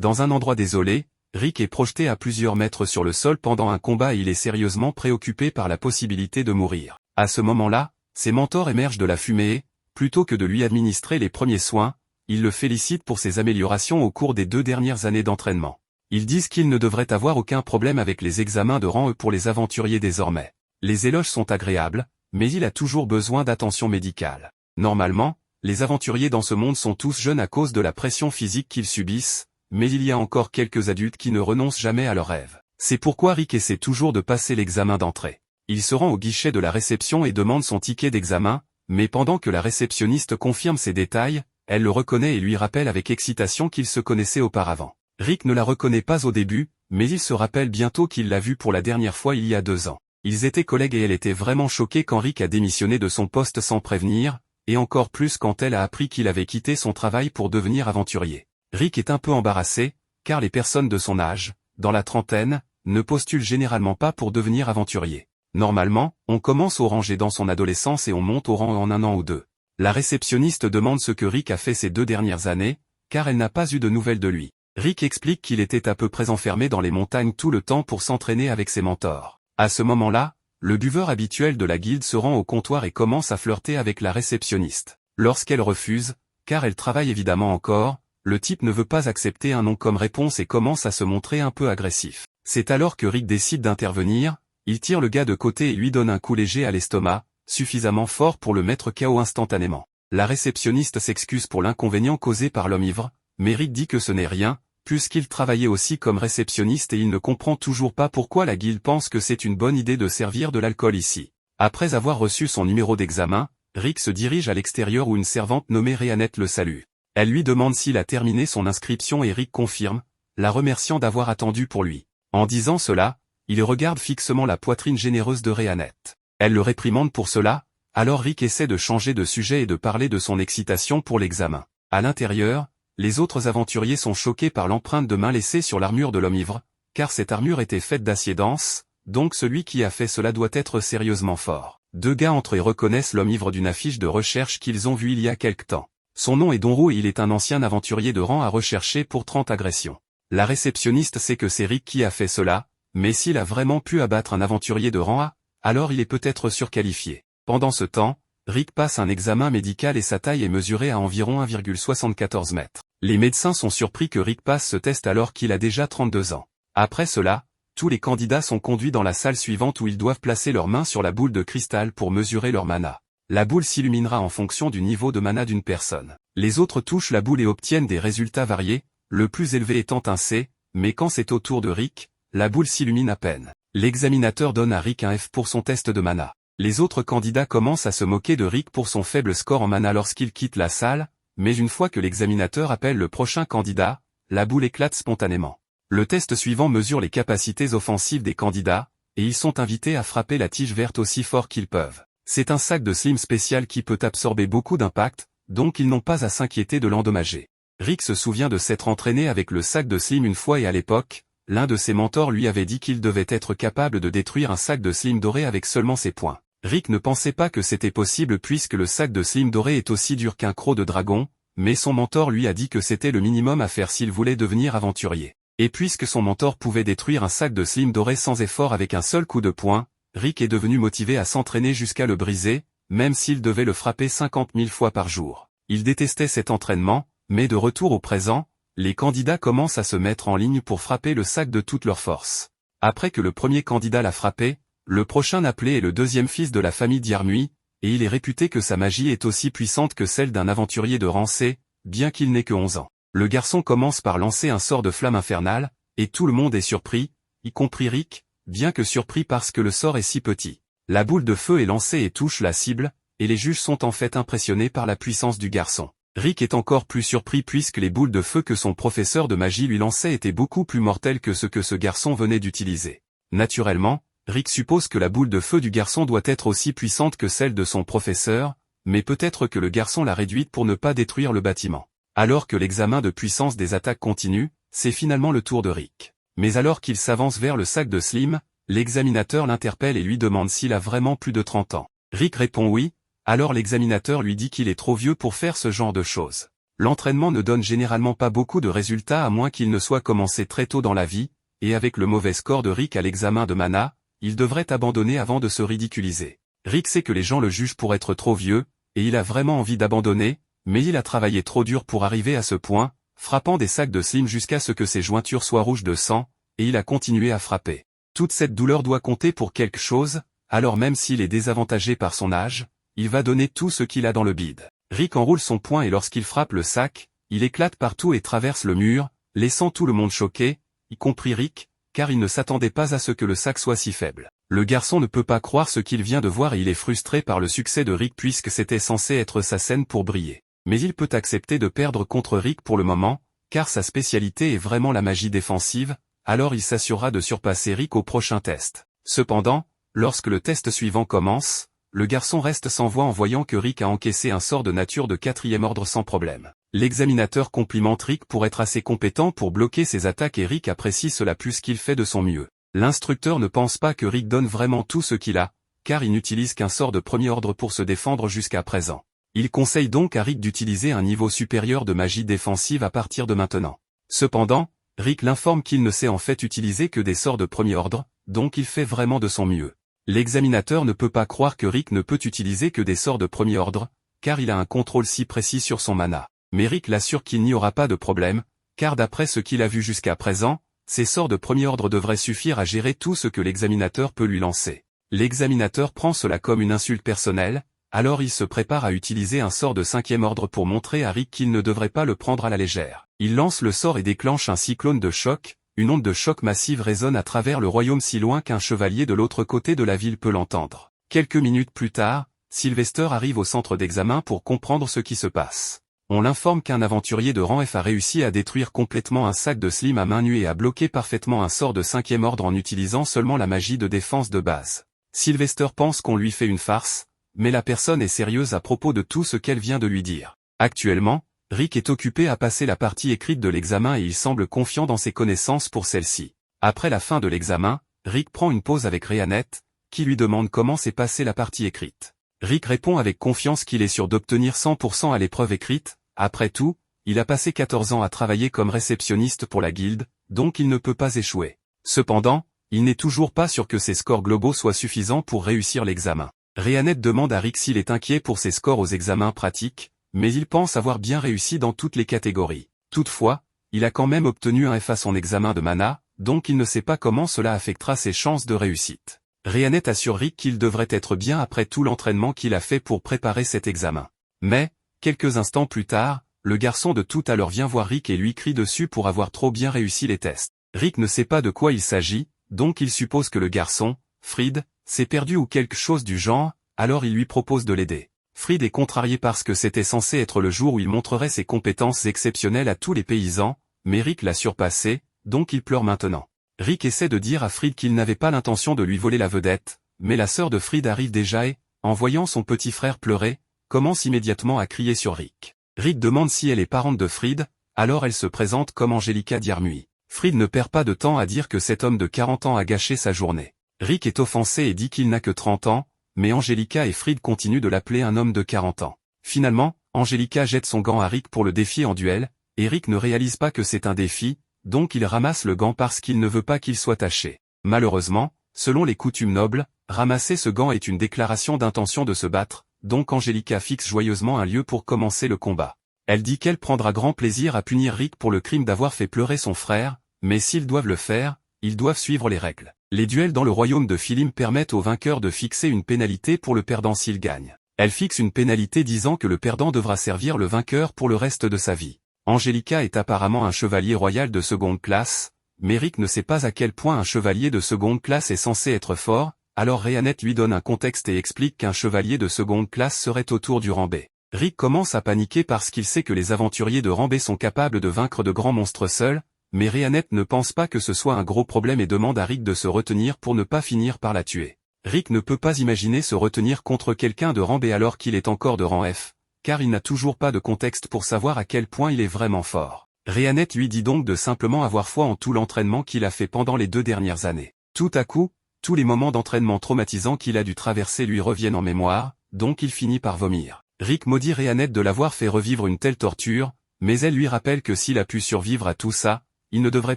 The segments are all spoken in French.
Dans un endroit désolé, Rick est projeté à plusieurs mètres sur le sol pendant un combat et il est sérieusement préoccupé par la possibilité de mourir. À ce moment-là, ses mentors émergent de la fumée et, plutôt que de lui administrer les premiers soins, ils le félicitent pour ses améliorations au cours des 2 dernières années d'entraînement. Ils disent qu'il ne devrait avoir aucun problème avec les examens de rang E pour les aventuriers désormais. Les éloges sont agréables, mais il a toujours besoin d'attention médicale. Normalement, les aventuriers dans ce monde sont tous jeunes à cause de la pression physique qu'ils subissent, mais il y a encore quelques adultes qui ne renoncent jamais à leurs rêves. C'est pourquoi Rick essaie toujours de passer l'examen d'entrée. Il se rend au guichet de la réception et demande son ticket d'examen, mais pendant que la réceptionniste confirme ses détails, elle le reconnaît et lui rappelle avec excitation qu'ils se connaissaient auparavant. Rick ne la reconnaît pas au début, mais il se rappelle bientôt qu'il l'a vue pour la dernière fois il y a 2 ans. Ils étaient collègues et elle était vraiment choquée quand Rick a démissionné de son poste sans prévenir, et encore plus quand elle a appris qu'il avait quitté son travail pour devenir aventurier. Rick est un peu embarrassé, car les personnes de son âge, dans la trentaine, ne postulent généralement pas pour devenir aventurier. Normalement, on commence au ranger dans son adolescence et on monte au rang en 1 an ou 2. La réceptionniste demande ce que Rick a fait ces 2 dernières années, car elle n'a pas eu de nouvelles de lui. Rick explique qu'il était à peu près enfermé dans les montagnes tout le temps pour s'entraîner avec ses mentors. À ce moment-là, le buveur habituel de la guilde se rend au comptoir et commence à flirter avec la réceptionniste. Lorsqu'elle refuse, car elle travaille évidemment encore, le type ne veut pas accepter un non comme réponse et commence à se montrer un peu agressif. C'est alors que Rick décide d'intervenir, il tire le gars de côté et lui donne un coup léger à l'estomac, suffisamment fort pour le mettre KO instantanément. La réceptionniste s'excuse pour l'inconvénient causé par l'homme ivre, mais Rick dit que ce n'est rien, puisqu'il travaillait aussi comme réceptionniste et il ne comprend toujours pas pourquoi la guilde pense que c'est une bonne idée de servir de l'alcool ici. Après avoir reçu son numéro d'examen, Rick se dirige à l'extérieur où une servante nommée Rhéanette le salue. Elle lui demande s'il a terminé son inscription et Rick confirme, la remerciant d'avoir attendu pour lui. En disant cela, il regarde fixement la poitrine généreuse de Rhéanette. Elle le réprimande pour cela, alors Rick essaie de changer de sujet et de parler de son excitation pour l'examen. À l'intérieur, les autres aventuriers sont choqués par l'empreinte de main laissée sur l'armure de l'homme ivre, car cette armure était faite d'acier dense, donc celui qui a fait cela doit être sérieusement fort. 2 gars entre eux reconnaissent l'homme ivre d'une affiche de recherche qu'ils ont vue il y a quelque temps. Son nom est Donro et il est un ancien aventurier de rang à rechercher pour 30 agressions. La réceptionniste sait que c'est Rick qui a fait cela, mais s'il a vraiment pu abattre un aventurier de rang A, alors il est peut-être surqualifié. Pendant ce temps, Rick passe un examen médical et sa taille est mesurée à environ 1,74 mètres. Les médecins sont surpris que Rick passe ce test alors qu'il a déjà 32 ans. Après cela, tous les candidats sont conduits dans la salle suivante où ils doivent placer leurs mains sur la boule de cristal pour mesurer leur mana. La boule s'illuminera en fonction du niveau de mana d'une personne. Les autres touchent la boule et obtiennent des résultats variés, le plus élevé étant un C, mais quand c'est au tour de Rick, la boule s'illumine à peine. L'examinateur donne à Rick un F pour son test de mana. Les autres candidats commencent à se moquer de Rick pour son faible score en mana lorsqu'il quitte la salle, mais une fois que l'examinateur appelle le prochain candidat, la boule éclate spontanément. Le test suivant mesure les capacités offensives des candidats, et ils sont invités à frapper la tige verte aussi fort qu'ils peuvent. C'est un sac de slim spécial qui peut absorber beaucoup d'impact, donc ils n'ont pas à s'inquiéter de l'endommager. Rick se souvient de s'être entraîné avec le sac de slim une fois et à l'époque, l'un de ses mentors lui avait dit qu'il devait être capable de détruire un sac de slim doré avec seulement ses poings. Rick ne pensait pas que c'était possible puisque le sac de slim doré est aussi dur qu'un croc de dragon, mais son mentor lui a dit que c'était le minimum à faire s'il voulait devenir aventurier. Et puisque son mentor pouvait détruire un sac de slim doré sans effort avec un seul coup de poing, Rick est devenu motivé à s'entraîner jusqu'à le briser, même s'il devait le frapper 50 000 fois par jour. Il détestait cet entraînement, mais de retour au présent, les candidats commencent à se mettre en ligne pour frapper le sac de toute leur force. Après que le premier candidat l'a frappé, le prochain appelé est le deuxième fils de la famille Diarmui, et il est réputé que sa magie est aussi puissante que celle d'un aventurier de rang C, bien qu'il n'ait que 11 ans. Le garçon commence par lancer un sort de flamme infernale, et tout le monde est surpris, y compris Rick, bien que surpris parce que le sort est si petit. La boule de feu est lancée et touche la cible, et les juges sont en fait impressionnés par la puissance du garçon. Rick est encore plus surpris puisque les boules de feu que son professeur de magie lui lançait étaient beaucoup plus mortelles que ce que ce garçon venait d'utiliser. Naturellement, Rick suppose que la boule de feu du garçon doit être aussi puissante que celle de son professeur, mais peut-être que le garçon l'a réduite pour ne pas détruire le bâtiment. Alors que l'examen de puissance des attaques continue, c'est finalement le tour de Rick. Mais alors qu'il s'avance vers le sac de Slim, l'examinateur l'interpelle et lui demande s'il a vraiment plus de 30 ans. Rick répond oui, alors l'examinateur lui dit qu'il est trop vieux pour faire ce genre de choses. L'entraînement ne donne généralement pas beaucoup de résultats à moins qu'il ne soit commencé très tôt dans la vie, et avec le mauvais score de Rick à l'examen de mana, il devrait abandonner avant de se ridiculiser. Rick sait que les gens le jugent pour être trop vieux, et il a vraiment envie d'abandonner, mais il a travaillé trop dur pour arriver à ce point, frappant des sacs de slim jusqu'à ce que ses jointures soient rouges de sang, et il a continué à frapper. Toute cette douleur doit compter pour quelque chose, alors même s'il est désavantagé par son âge, il va donner tout ce qu'il a dans le bide. Rick enroule son poing et lorsqu'il frappe le sac, il éclate partout et traverse le mur, laissant tout le monde choqué, y compris Rick, car il ne s'attendait pas à ce que le sac soit si faible. Le garçon ne peut pas croire ce qu'il vient de voir et il est frustré par le succès de Rick puisque c'était censé être sa scène pour briller. Mais il peut accepter de perdre contre Rick pour le moment, car sa spécialité est vraiment la magie défensive, alors il s'assurera de surpasser Rick au prochain test. Cependant, lorsque le test suivant commence, le garçon reste sans voix en voyant que Rick a encaissé un sort de nature de 4e ordre sans problème. L'examinateur complimente Rick pour être assez compétent pour bloquer ses attaques et Rick apprécie cela plus qu'il fait de son mieux. L'instructeur ne pense pas que Rick donne vraiment tout ce qu'il a, car il n'utilise qu'un sort de premier ordre pour se défendre jusqu'à présent. Il conseille donc à Rick d'utiliser un niveau supérieur de magie défensive à partir de maintenant. Cependant, Rick l'informe qu'il ne sait en fait utiliser que des sorts de premier ordre, donc il fait vraiment de son mieux. L'examinateur ne peut pas croire que Rick ne peut utiliser que des sorts de premier ordre, car il a un contrôle si précis sur son mana. Mais Rick l'assure qu'il n'y aura pas de problème, car d'après ce qu'il a vu jusqu'à présent, ces sorts de premier ordre devraient suffire à gérer tout ce que l'examinateur peut lui lancer. L'examinateur prend cela comme une insulte personnelle, alors il se prépare à utiliser un sort de 5e ordre pour montrer à Rick qu'il ne devrait pas le prendre à la légère. Il lance le sort et déclenche un cyclone de choc, une onde de choc massive résonne à travers le royaume si loin qu'un chevalier de l'autre côté de la ville peut l'entendre. Quelques minutes plus tard, Sylvester arrive au centre d'examen pour comprendre ce qui se passe. On l'informe qu'un aventurier de rang F a réussi à détruire complètement un sac de slim à main nue et à bloquer parfaitement un sort de 5e ordre en utilisant seulement la magie de défense de base. Sylvester pense qu'on lui fait une farce, mais la personne est sérieuse à propos de tout ce qu'elle vient de lui dire. Actuellement, Rick est occupé à passer la partie écrite de l'examen et il semble confiant dans ses connaissances pour celle-ci. Après la fin de l'examen, Rick prend une pause avec Rhéanette, qui lui demande comment s'est passée la partie écrite. Rick répond avec confiance qu'il est sûr d'obtenir 100% à l'épreuve écrite. Après tout, il a passé 14 ans à travailler comme réceptionniste pour la guilde, donc il ne peut pas échouer. Cependant, il n'est toujours pas sûr que ses scores globaux soient suffisants pour réussir l'examen. Rhéanette demande à Rick s'il est inquiet pour ses scores aux examens pratiques, mais il pense avoir bien réussi dans toutes les catégories. Toutefois, il a quand même obtenu un F à son examen de mana, donc il ne sait pas comment cela affectera ses chances de réussite. Rhéanette assure Rick qu'il devrait être bien après tout l'entraînement qu'il a fait pour préparer cet examen. Mais, quelques instants plus tard, le garçon de tout à l'heure vient voir Rick et lui crie dessus pour avoir trop bien réussi les tests. Rick ne sait pas de quoi il s'agit, donc il suppose que le garçon, Fried, s'est perdu ou quelque chose du genre, alors il lui propose de l'aider. Fried est contrarié parce que c'était censé être le jour où il montrerait ses compétences exceptionnelles à tous les paysans, mais Rick l'a surpassé, donc il pleure maintenant. Rick essaie de dire à Fried qu'il n'avait pas l'intention de lui voler la vedette, mais la sœur de Fried arrive déjà et, en voyant son petit frère pleurer, commence immédiatement à crier sur Rick. Rick demande si elle est parente de Fried, alors elle se présente comme Angelica Diermui. Fried ne perd pas de temps à dire que cet homme de 40 ans a gâché sa journée. Rick est offensé et dit qu'il n'a que 30 ans, mais Angelica et Fried continuent de l'appeler un homme de 40 ans. Finalement, Angelica jette son gant à Rick pour le défier en duel, et Rick ne réalise pas que c'est un défi, donc il ramasse le gant parce qu'il ne veut pas qu'il soit taché. Malheureusement, selon les coutumes nobles, ramasser ce gant est une déclaration d'intention de se battre, donc Angelica fixe joyeusement un lieu pour commencer le combat. Elle dit qu'elle prendra grand plaisir à punir Rick pour le crime d'avoir fait pleurer son frère, mais s'ils doivent le faire, ils doivent suivre les règles. Les duels dans le royaume de Philim permettent au vainqueur de fixer une pénalité pour le perdant s'il gagne. Elle fixe une pénalité disant que le perdant devra servir le vainqueur pour le reste de sa vie. Angelica est apparemment un chevalier royal de seconde classe, mais Rick ne sait pas à quel point un chevalier de seconde classe est censé être fort, alors Rhéanette lui donne un contexte et explique qu'un chevalier de seconde classe serait autour du rang B. Rick commence à paniquer parce qu'il sait que les aventuriers de rang B sont capables de vaincre de grands monstres seuls, mais Rhéanette ne pense pas que ce soit un gros problème et demande à Rick de se retenir pour ne pas finir par la tuer. Rick ne peut pas imaginer se retenir contre quelqu'un de rang B alors qu'il est encore de rang F, car il n'a toujours pas de contexte pour savoir à quel point il est vraiment fort. Rhéanette lui dit donc de simplement avoir foi en tout l'entraînement qu'il a fait pendant les 2 dernières années. Tout à coup, tous les moments d'entraînement traumatisants qu'il a dû traverser lui reviennent en mémoire, donc il finit par vomir. Rick maudit Rhéanette de l'avoir fait revivre une telle torture, mais elle lui rappelle que s'il a pu survivre à tout ça, il ne devrait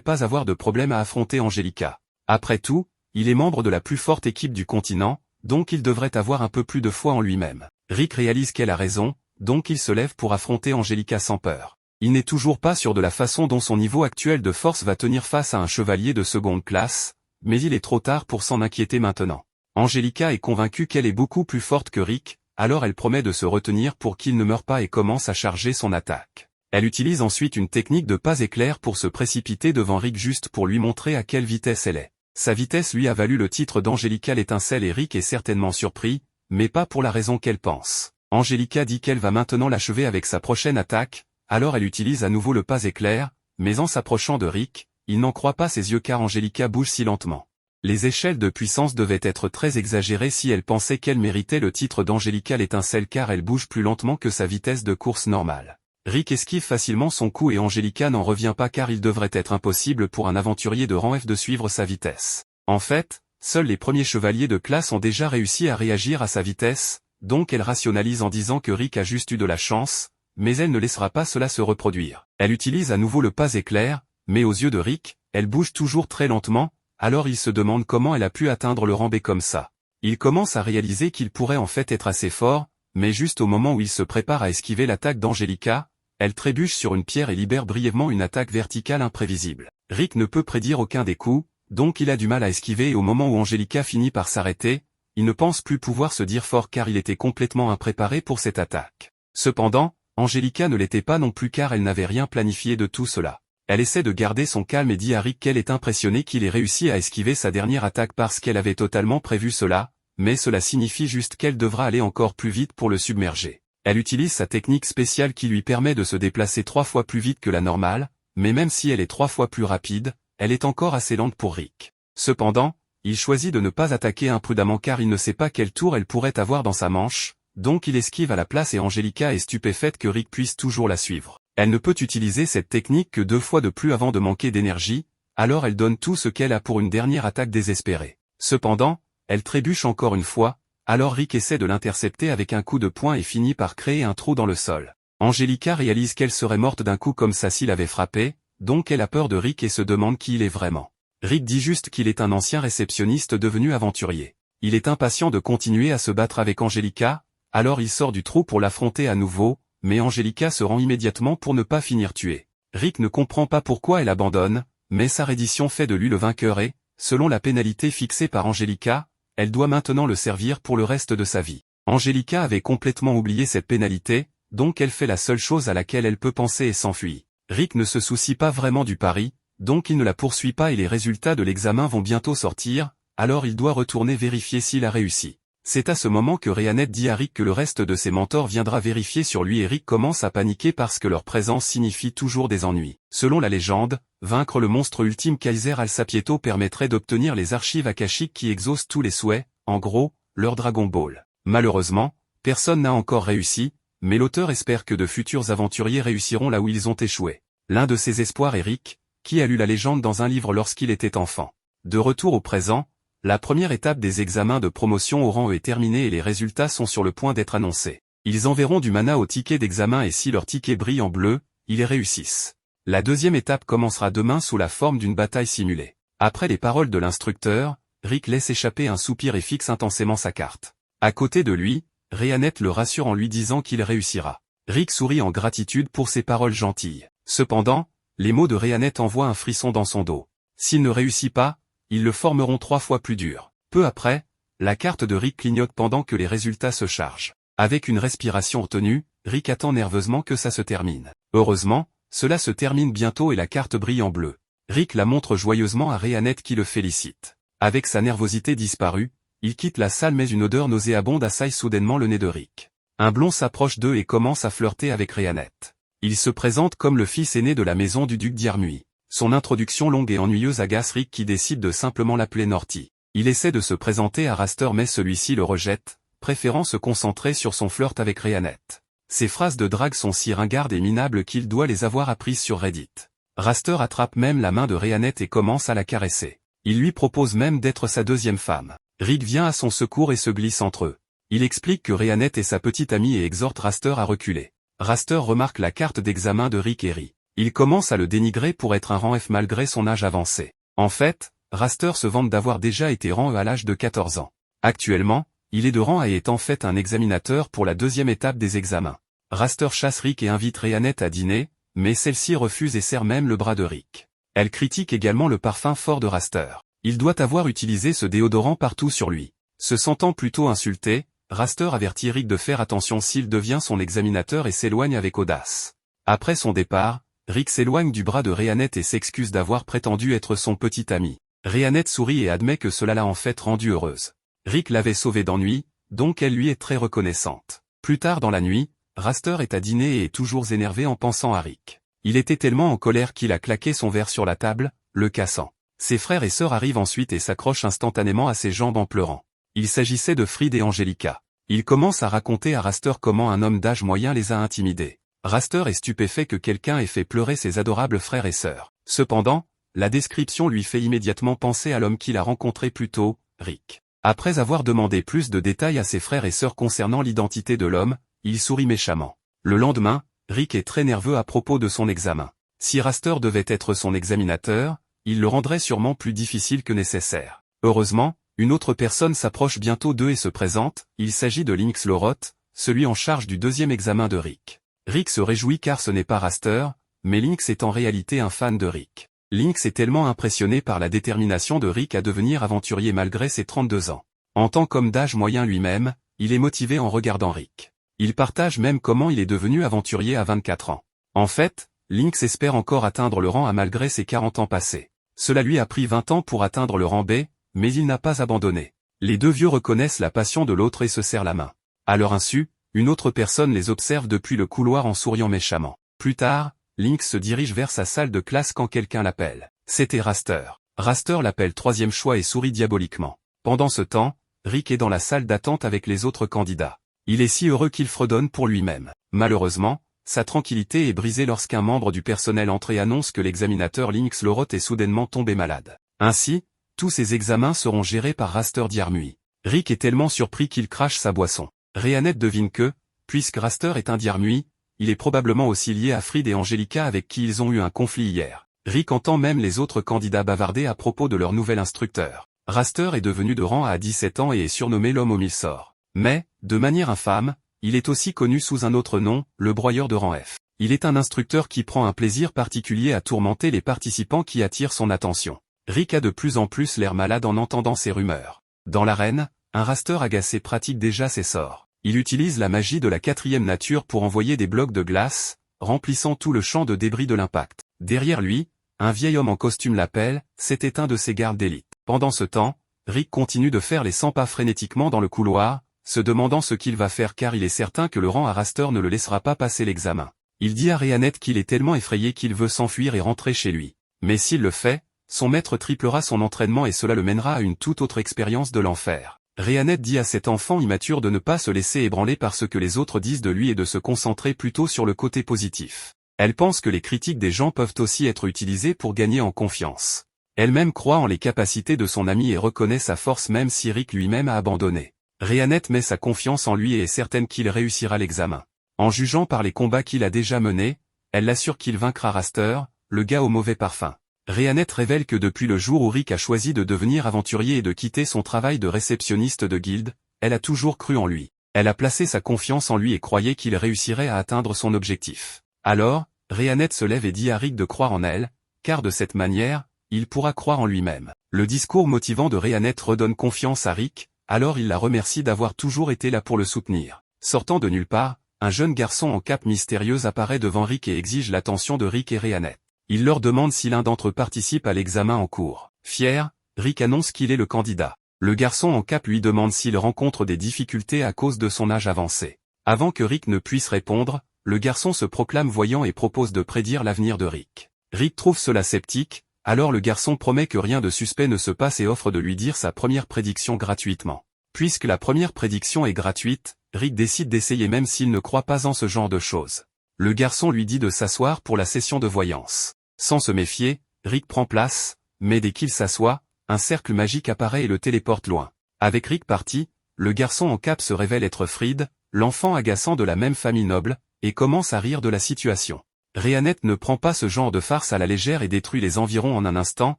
pas avoir de problème à affronter Angelica. Après tout, il est membre de la plus forte équipe du continent, donc il devrait avoir un peu plus de foi en lui-même. Rick réalise qu'elle a raison, donc il se lève pour affronter Angelica sans peur. Il n'est toujours pas sûr de la façon dont son niveau actuel de force va tenir face à un chevalier de seconde classe, mais il est trop tard pour s'en inquiéter maintenant. Angelica est convaincue qu'elle est beaucoup plus forte que Rick, alors elle promet de se retenir pour qu'il ne meure pas et commence à charger son attaque. Elle utilise ensuite une technique de pas éclair pour se précipiter devant Rick juste pour lui montrer à quelle vitesse elle est. Sa vitesse lui a valu le titre d'Angelica l'étincelle et Rick est certainement surpris, mais pas pour la raison qu'elle pense. Angelica dit qu'elle va maintenant l'achever avec sa prochaine attaque, alors elle utilise à nouveau le pas éclair, mais en s'approchant de Rick, il n'en croit pas ses yeux car Angelica bouge si lentement. Les échelles de puissance devaient être très exagérées si elle pensait qu'elle méritait le titre d'Angelica l'étincelle car elle bouge plus lentement que sa vitesse de course normale. Rick esquive facilement son coup et Angelica n'en revient pas car il devrait être impossible pour un aventurier de rang F de suivre sa vitesse. En fait, seuls les premiers chevaliers de classe ont déjà réussi à réagir à sa vitesse, donc elle rationalise en disant que Rick a juste eu de la chance, mais elle ne laissera pas cela se reproduire. Elle utilise à nouveau le pas éclair, mais aux yeux de Rick, elle bouge toujours très lentement, alors il se demande comment elle a pu atteindre le rang B comme ça. Il commence à réaliser qu'il pourrait en fait être assez fort, mais juste au moment où il se prépare à esquiver l'attaque d'Angelica, elle trébuche sur une pierre et libère brièvement une attaque verticale imprévisible. Rick ne peut prédire aucun des coups, donc il a du mal à esquiver et au moment où Angelica finit par s'arrêter, il ne pense plus pouvoir se dire fort car il était complètement impréparé pour cette attaque. Cependant, Angelica ne l'était pas non plus car elle n'avait rien planifié de tout cela. Elle essaie de garder son calme et dit à Rick qu'elle est impressionnée qu'il ait réussi à esquiver sa dernière attaque parce qu'elle avait totalement prévu cela, mais cela signifie juste qu'elle devra aller encore plus vite pour le submerger. Elle utilise sa technique spéciale qui lui permet de se déplacer 3 fois plus vite que la normale, mais même si elle est 3 fois plus rapide, elle est encore assez lente pour Rick. Cependant, il choisit de ne pas attaquer imprudemment car il ne sait pas quel tour elle pourrait avoir dans sa manche, donc il esquive à la place et Angelica est stupéfaite que Rick puisse toujours la suivre. Elle ne peut utiliser cette technique que 2 fois de plus avant de manquer d'énergie, alors elle donne tout ce qu'elle a pour une dernière attaque désespérée. Cependant, elle trébuche encore une fois, alors Rick essaie de l'intercepter avec un coup de poing et finit par créer un trou dans le sol. Angelica réalise qu'elle serait morte d'un coup comme ça s'il avait frappé, donc elle a peur de Rick et se demande qui il est vraiment. Rick dit juste qu'il est un ancien réceptionniste devenu aventurier. Il est impatient de continuer à se battre avec Angelica, alors il sort du trou pour l'affronter à nouveau, mais Angelica se rend immédiatement pour ne pas finir tuée. Rick ne comprend pas pourquoi elle abandonne, mais sa reddition fait de lui le vainqueur et, selon la pénalité fixée par Angelica, elle doit maintenant le servir pour le reste de sa vie. Angelica avait complètement oublié cette pénalité, donc elle fait la seule chose à laquelle elle peut penser et s'enfuit. Rick ne se soucie pas vraiment du pari, donc il ne la poursuit pas et les résultats de l'examen vont bientôt sortir, alors il doit retourner vérifier s'il a réussi. C'est à ce moment que Rhéanette dit à Rick que le reste de ses mentors viendra vérifier sur lui et Rick commence à paniquer parce que leur présence signifie toujours des ennuis. Selon la légende, vaincre le monstre ultime Kaiser Al-Sapieto permettrait d'obtenir les archives akashiques qui exaucent tous les souhaits, en gros, leur Dragon Ball. Malheureusement, personne n'a encore réussi, mais l'auteur espère que de futurs aventuriers réussiront là où ils ont échoué. L'un de ses espoirs est Rick, qui a lu la légende dans un livre lorsqu'il était enfant. De retour au présent, la première étape des examens de promotion au rang E est terminée et les résultats sont sur le point d'être annoncés. Ils enverront du mana au ticket d'examen et si leur ticket brille en bleu, ils réussissent. La deuxième étape commencera demain sous la forme d'une bataille simulée. Après les paroles de l'instructeur, Rick laisse échapper un soupir et fixe intensément sa carte. À côté de lui, Rhéanette le rassure en lui disant qu'il réussira. Rick sourit en gratitude pour ses paroles gentilles. Cependant, les mots de Rhéanette envoient un frisson dans son dos. S'il ne réussit pas, ils le formeront 3 fois plus dur. Peu après, la carte de Rick clignote pendant que les résultats se chargent. Avec une respiration retenue, Rick attend nerveusement que ça se termine. Heureusement, cela se termine bientôt et la carte brille en bleu. Rick la montre joyeusement à Rhéanette qui le félicite. Avec sa nervosité disparue, il quitte la salle mais une odeur nauséabonde assaille soudainement le nez de Rick. Un blond s'approche d'eux et commence à flirter avec Rhéanette. Il se présente comme le fils aîné de la maison du duc d'Yarmui. Son introduction longue et ennuyeuse agace Rick qui décide de simplement l'appeler Norty. Il essaie de se présenter à Raster mais celui-ci le rejette, préférant se concentrer sur son flirt avec Rhéanette. Ses phrases de drague sont si ringardes et minables qu'il doit les avoir apprises sur Reddit. Raster attrape même la main de Rhéanette et commence à la caresser. Il lui propose même d'être sa deuxième femme. Rick vient à son secours et se glisse entre eux. Il explique que Rhéanette est sa petite amie et exhorte Raster à reculer. Raster remarque la carte d'examen de Rick et rit. Il commence à le dénigrer pour être un rang F malgré son âge avancé. En fait, Raster se vante d'avoir déjà été rang E à l'âge de 14 ans. Actuellement, il est de rang A et est en fait un examinateur pour la deuxième étape des examens. Raster chasse Rick et invite Rhianette à dîner, mais celle-ci refuse et serre même le bras de Rick. Elle critique également le parfum fort de Raster. Il doit avoir utilisé ce déodorant partout sur lui. Se sentant plutôt insulté, Raster avertit Rick de faire attention s'il devient son examinateur et s'éloigne avec audace. Après son départ, Rick s'éloigne du bras de Rhianette et s'excuse d'avoir prétendu être son petit ami. Rhianette sourit et admet que cela l'a en fait rendue heureuse. Rick l'avait sauvée d'ennui, donc elle lui est très reconnaissante. Plus tard dans la nuit, Raster est à dîner et est toujours énervé en pensant à Rick. Il était tellement en colère qu'il a claqué son verre sur la table, le cassant. Ses frères et sœurs arrivent ensuite et s'accrochent instantanément à ses jambes en pleurant. Il s'agissait de Fried et Angelica. Il commence à raconter à Raster comment un homme d'âge moyen les a intimidés. Raster est stupéfait que quelqu'un ait fait pleurer ses adorables frères et sœurs. Cependant, la description lui fait immédiatement penser à l'homme qu'il a rencontré plus tôt, Rick. Après avoir demandé plus de détails à ses frères et sœurs concernant l'identité de l'homme, il sourit méchamment. Le lendemain, Rick est très nerveux à propos de son examen. Si Raster devait être son examinateur, il le rendrait sûrement plus difficile que nécessaire. Heureusement, une autre personne s'approche bientôt d'eux et se présente, il s'agit de Lynx Loroth, celui en charge du deuxième examen de Rick. Rick se réjouit car ce n'est pas Raster, mais Lynx est en réalité un fan de Rick. Lynx est tellement impressionné par la détermination de Rick à devenir aventurier malgré ses 32 ans. En tant qu'homme d'âge moyen lui-même, il est motivé en regardant Rick. Il partage même comment il est devenu aventurier à 24 ans. En fait, Lynx espère encore atteindre le rang A malgré ses 40 ans passés. Cela lui a pris 20 ans pour atteindre le rang B, mais il n'a pas abandonné. Les deux vieux reconnaissent la passion de l'autre et se serrent la main. À leur insu, une autre personne les observe depuis le couloir en souriant méchamment. Plus tard, Lynx se dirige vers sa salle de classe quand quelqu'un l'appelle. C'était Raster. Raster l'appelle troisième choix et sourit diaboliquement. Pendant ce temps, Rick est dans la salle d'attente avec les autres candidats. Il est si heureux qu'il fredonne pour lui-même. Malheureusement, sa tranquillité est brisée lorsqu'un membre du personnel entre et annonce que l'examinateur Lynx Loroth est soudainement tombé malade. Ainsi, tous ses examens seront gérés par Raster Diarmuid. Rick est tellement surpris qu'il crache sa boisson. Rhianette devine que, puisque Raster est un Diarmuid, il est probablement aussi lié à Fried et Angelica avec qui ils ont eu un conflit hier. Rick entend même les autres candidats bavarder à propos de leur nouvel instructeur. Raster est devenu de rang A à 17 ans et est surnommé l'homme aux 1000 sorts. Mais, de manière infâme, il est aussi connu sous un autre nom, le broyeur de rang F. Il est un instructeur qui prend un plaisir particulier à tourmenter les participants qui attirent son attention. Rick a de plus en plus l'air malade en entendant ces rumeurs. Dans l'arène, un Raster agacé pratique déjà ses sorts. Il utilise la magie de la quatrième nature pour envoyer des blocs de glace, remplissant tout le champ de débris de l'impact. Derrière lui, un vieil homme en costume l'appelle, c'était un de ses gardes d'élite. Pendant ce temps, Rick continue de faire les 100 pas frénétiquement dans le couloir, se demandant ce qu'il va faire car il est certain que le rang à Raster ne le laissera pas passer l'examen. Il dit à Rhianette qu'il est tellement effrayé qu'il veut s'enfuir et rentrer chez lui. Mais s'il le fait, son maître triplera son entraînement et cela le mènera à une toute autre expérience de l'enfer. Rhianette dit à cet enfant immature de ne pas se laisser ébranler par ce que les autres disent de lui et de se concentrer plutôt sur le côté positif. Elle pense que les critiques des gens peuvent aussi être utilisées pour gagner en confiance. Elle-même croit en les capacités de son ami et reconnaît sa force même si Rick lui-même a abandonné. Rhianette met sa confiance en lui et est certaine qu'il réussira l'examen. En jugeant par les combats qu'il a déjà menés, elle l'assure qu'il vaincra Raster, le gars au mauvais parfum. Rhianette révèle que depuis le jour où Rick a choisi de devenir aventurier et de quitter son travail de réceptionniste de guilde, elle a toujours cru en lui. Elle a placé sa confiance en lui et croyait qu'il réussirait à atteindre son objectif. Alors, Rhianette se lève et dit à Rick de croire en elle, car de cette manière, il pourra croire en lui-même. Le discours motivant de Rhianette redonne confiance à Rick, alors il la remercie d'avoir toujours été là pour le soutenir. Sortant de nulle part, un jeune garçon en cape mystérieuse apparaît devant Rick et exige l'attention de Rick et Rhianette. Il leur demande si l'un d'entre eux participe à l'examen en cours. Fier, Rick annonce qu'il est le candidat. Le garçon en cape lui demande s'il rencontre des difficultés à cause de son âge avancé. Avant que Rick ne puisse répondre, le garçon se proclame voyant et propose de prédire l'avenir de Rick. Rick trouve cela sceptique, alors le garçon promet que rien de suspect ne se passe et offre de lui dire sa première prédiction gratuitement. Puisque la première prédiction est gratuite, Rick décide d'essayer même s'il ne croit pas en ce genre de choses. Le garçon lui dit de s'asseoir pour la session de voyance. Sans se méfier, Rick prend place, mais dès qu'il s'assoit, un cercle magique apparaît et le téléporte loin. Avec Rick parti, le garçon en cape se révèle être Fried, l'enfant agaçant de la même famille noble, et commence à rire de la situation. Rhéanette ne prend pas ce genre de farce à la légère et détruit les environs en un instant,